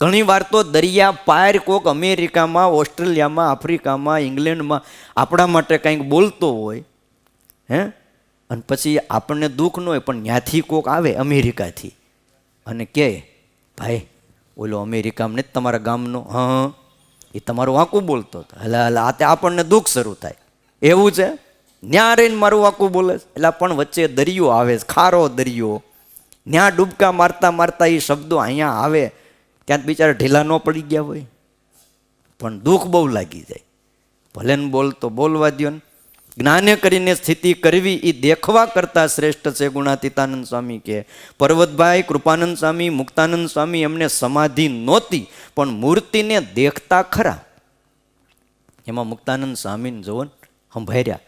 ઘણી વાર તો દરિયા પાર કોક અમેરિકામાં, ઓસ્ટ્રેલિયામાં, આફ્રિકામાં, ઇંગ્લેન્ડમાં આપણા માટે કંઈક બોલતો હોય, અને પછી આપણને દુઃખ ન હોય, પણ ત્યાંથી કોક આવે અમેરિકાથી અને કહે, ભાઈ ઓલો અમેરિકામાં નથી તમારા ગામનો, એ તમારું વાંકું બોલતો હતો, આ તે આપણને દુઃખ શરૂ થાય. એવું છે? ન્યા રહીને મારું વાંકું બોલે. એટલે પણ વચ્ચે દરિયો આવે, ખારો દરિયો, ત્યાં ડૂબકા મારતા મારતા એ શબ્દો અહીંયા આવે, ત્યાં બિચારા ઢીલા ન પડી ગયા હોય, પણ દુઃખ બહુ લાગી જાય. ભલે ને બોલતો બોલવા દો ને. જ્ઞાને કરીને સ્થિતિ કરવી એ દેખવા કરતાં શ્રેષ્ઠ છે. ગુણાતીતાનંદ સ્વામી કે પર્વતભાઈ, કૃપાનંદ સ્વામી, મુક્તાનંદ સ્વામી એમને સમાધિ નહોતી, પણ મૂર્તિને દેખતા ખરા. એમાં મુક્તાનંદ સ્વામીને જોવો સંભાળ્યા,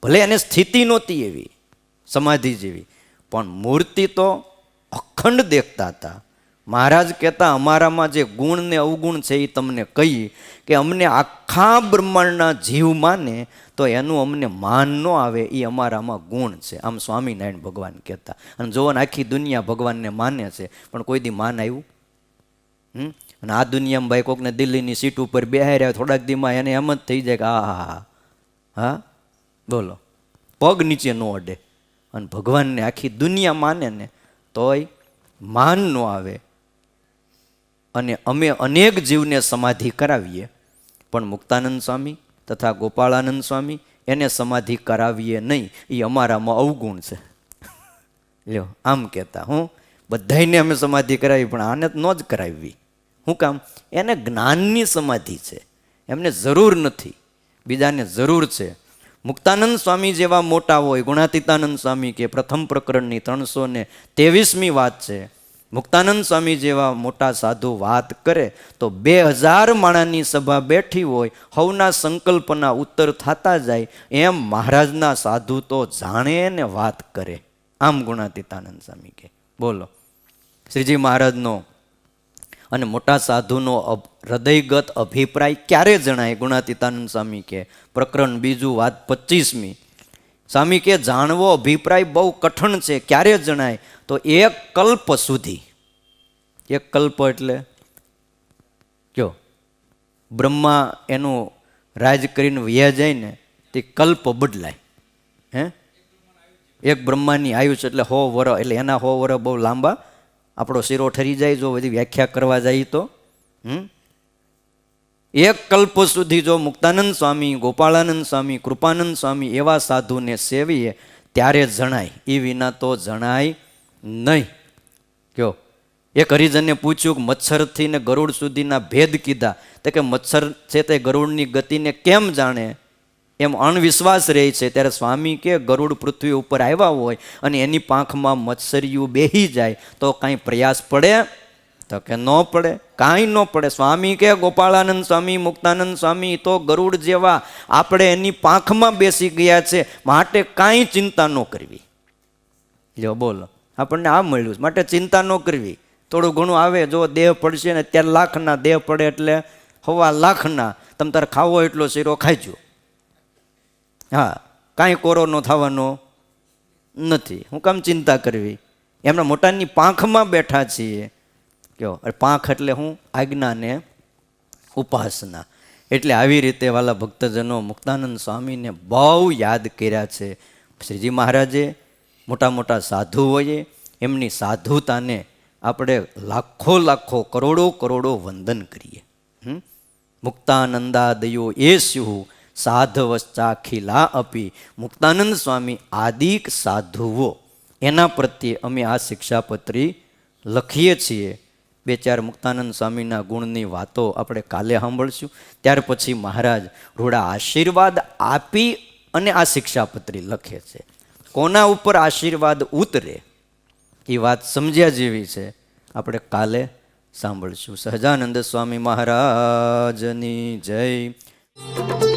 ભલે એને સ્થિતિ નહોતી એવી સમાધિ જેવી, પણ મૂર્તિ તો અખંડ દેખતા હતા. મહારાજ કહેતા અમારામાં જે ગુણ ને અવગુણ છે એ તમને કહી કે અમને આખા બ્રહ્માંડના જીવ માને તો એનું અમને માન ન આવે, એ અમારામાં ગુણ છે. આમ સ્વામિનારાયણ ભગવાન કહેતા. અને જોવો ને આખી દુનિયા ભગવાનને માને છે, પણ કોઈ દી માન આવ્યું? અને આ દુનિયામાં ભાઈ કોકને દિલ્હીની સીટ ઉપર બેહાર્યા થોડાક દીમાં એને એમ જ થઈ જાય કે હા બોલો, પગ નીચે ન અડે. અને ભગવાનને આખી દુનિયા માને ને તોય માન ન આવે. અને અમે અનેક જીવને સમાધિ કરાવીએ, પણ મુક્તાનંદ સ્વામી તથા ગોપાળાનંદ સ્વામી એને સમાધિ કરાવીએ નહીં, એ અમારામાં અવગુણ છે. લ્યો, આમ કહેતા હું બધાને અમે સમાધિ કરાવી, પણ આને ન જ કરાવવી. શું કામ? એને જ્ઞાનની સમાધિ છે, એમને જરૂર નથી, બીજાને જરૂર છે. મુક્તાનંદ સ્વામી જેવા મોટા હોય, ગુણાતીતાનંદ સ્વામી કે પ્રથમ પ્રકરણની 323મી વાત છે. મુક્તાનંદ સ્વામી જેવા મોટા સાધુ વાત કરે તો 2000 માણાની સભા બેઠી હોય, હવના સંકલ્પના ઉત્તર થતા જાય, એમ મહારાજના સાધુ તો જાણે ને વાત કરે. આમ ગુણાતીતાનંદ સ્વામી કે. બોલો, શ્રીજી મહારાજનો અને મોટા સાધુનો હૃદયગત અભિપ્રાય ક્યારે જણાય? ગુણાતીતાનંદ સ્વામી કે પ્રકરણ 2 વાત 25મી. સ્વામી કે જાણવો અભિપ્રાય બહુ કઠણ છે. ક્યારે જણાય? તો 1 કલ્પ સુધી. 1 કલ્પ એટલે કયો? બ્રહ્મા એનું રાજ કરીને વયા જાય ને તે કલ્પ બદલાય. હે, 1 બ્રહ્માની આયુષ એટલે 100 વર્ષ, એટલે એના 100 વર્ષ બહુ લાંબા. આપણો શીરો ઠરી જાય જો બધી વ્યાખ્યા કરવા જાય તો. 1 કલ્પ સુધી જો મુક્તાનંદ સ્વામી, ગોપાળાનંદ સ્વામી, કૃપાનંદ સ્વામી એવા સાધુને સેવીએ ત્યારે જણાય, એ વિના તો જણાય નહીં. કયો? એક હરિજને પૂછ્યું કે મચ્છરથી ને ગરુડ સુધીના ભેદ કીધા, તો કે મચ્છર છે તે ગરુડની ગતિને કેમ જાણે? એમ અણવિશ્વાસ રહે છે. ત્યારે સ્વામી કે ગરુડ પૃથ્વી ઉપર આવ્યા હોય અને એની પાંખમાં મત્સરિયું બેહી જાય તો કાંઈ પ્રયાસ પડે? તો કે ન પડે, કાંઈ ન પડે. સ્વામી કે ગોપાળાનંદ સ્વામી, મુક્તાનંદ સ્વામી તો ગરુડ જેવા, આપણે એની પાંખમાં બેસી ગયા છે, માટે કાંઈ ચિંતા ન કરવી. લ્યો બોલો, આપણને આ મળ્યું, માટે ચિંતા ન કરવી. થોડું ઘણું આવે, જો દેહ પડશે ને અત્યારે લાખના દેહ પડે એટલે 1.25 લાખના, તમે તારે ખાવો એટલો શીરો ખાઈજો. હા, કાંઈ કોરો ન થવાનો નથી. હું કામ ચિંતા કરવી? એમના મોટાની પાંખમાં બેઠા છીએ. કયો? પાંખ એટલે હું? આજ્ઞા ને ઉપાસના. એટલે આવી રીતે વાલા ભક્તજનો મુક્તાનંદ સ્વામીને બહુ યાદ કર્યા છે. શ્રીજી મહારાજે મોટા મોટા સાધુઓએ એમની સાધુતાને આપણે લાખો લાખો કરોડો કરોડો વંદન કરીએ. મુક્તાનંદાદયો એ સ્યુ સાધવશ્ચાખિલા અપી. મુક્તાનંદ સ્વામી આદિક સાધુઓ, એના પ્રત્યે અમે આ શિક્ષાપત્રી લખીએ છીએ. 2-4 મુક્તાનંદ સ્વામીના ગુણની વાતો આપણે કાલે સાંભળશું. ત્યાર પછી મહારાજ રૂડા આશીર્વાદ આપી અને આ શિક્ષાપત્રી લખે છે. કોના ઉપર આશીર્વાદ ઉતરે એ વાત સમજ્યા જેવી છે, આપણે કાલે સાંભળશું. સહજાનંદ સ્વામી મહારાજની જય.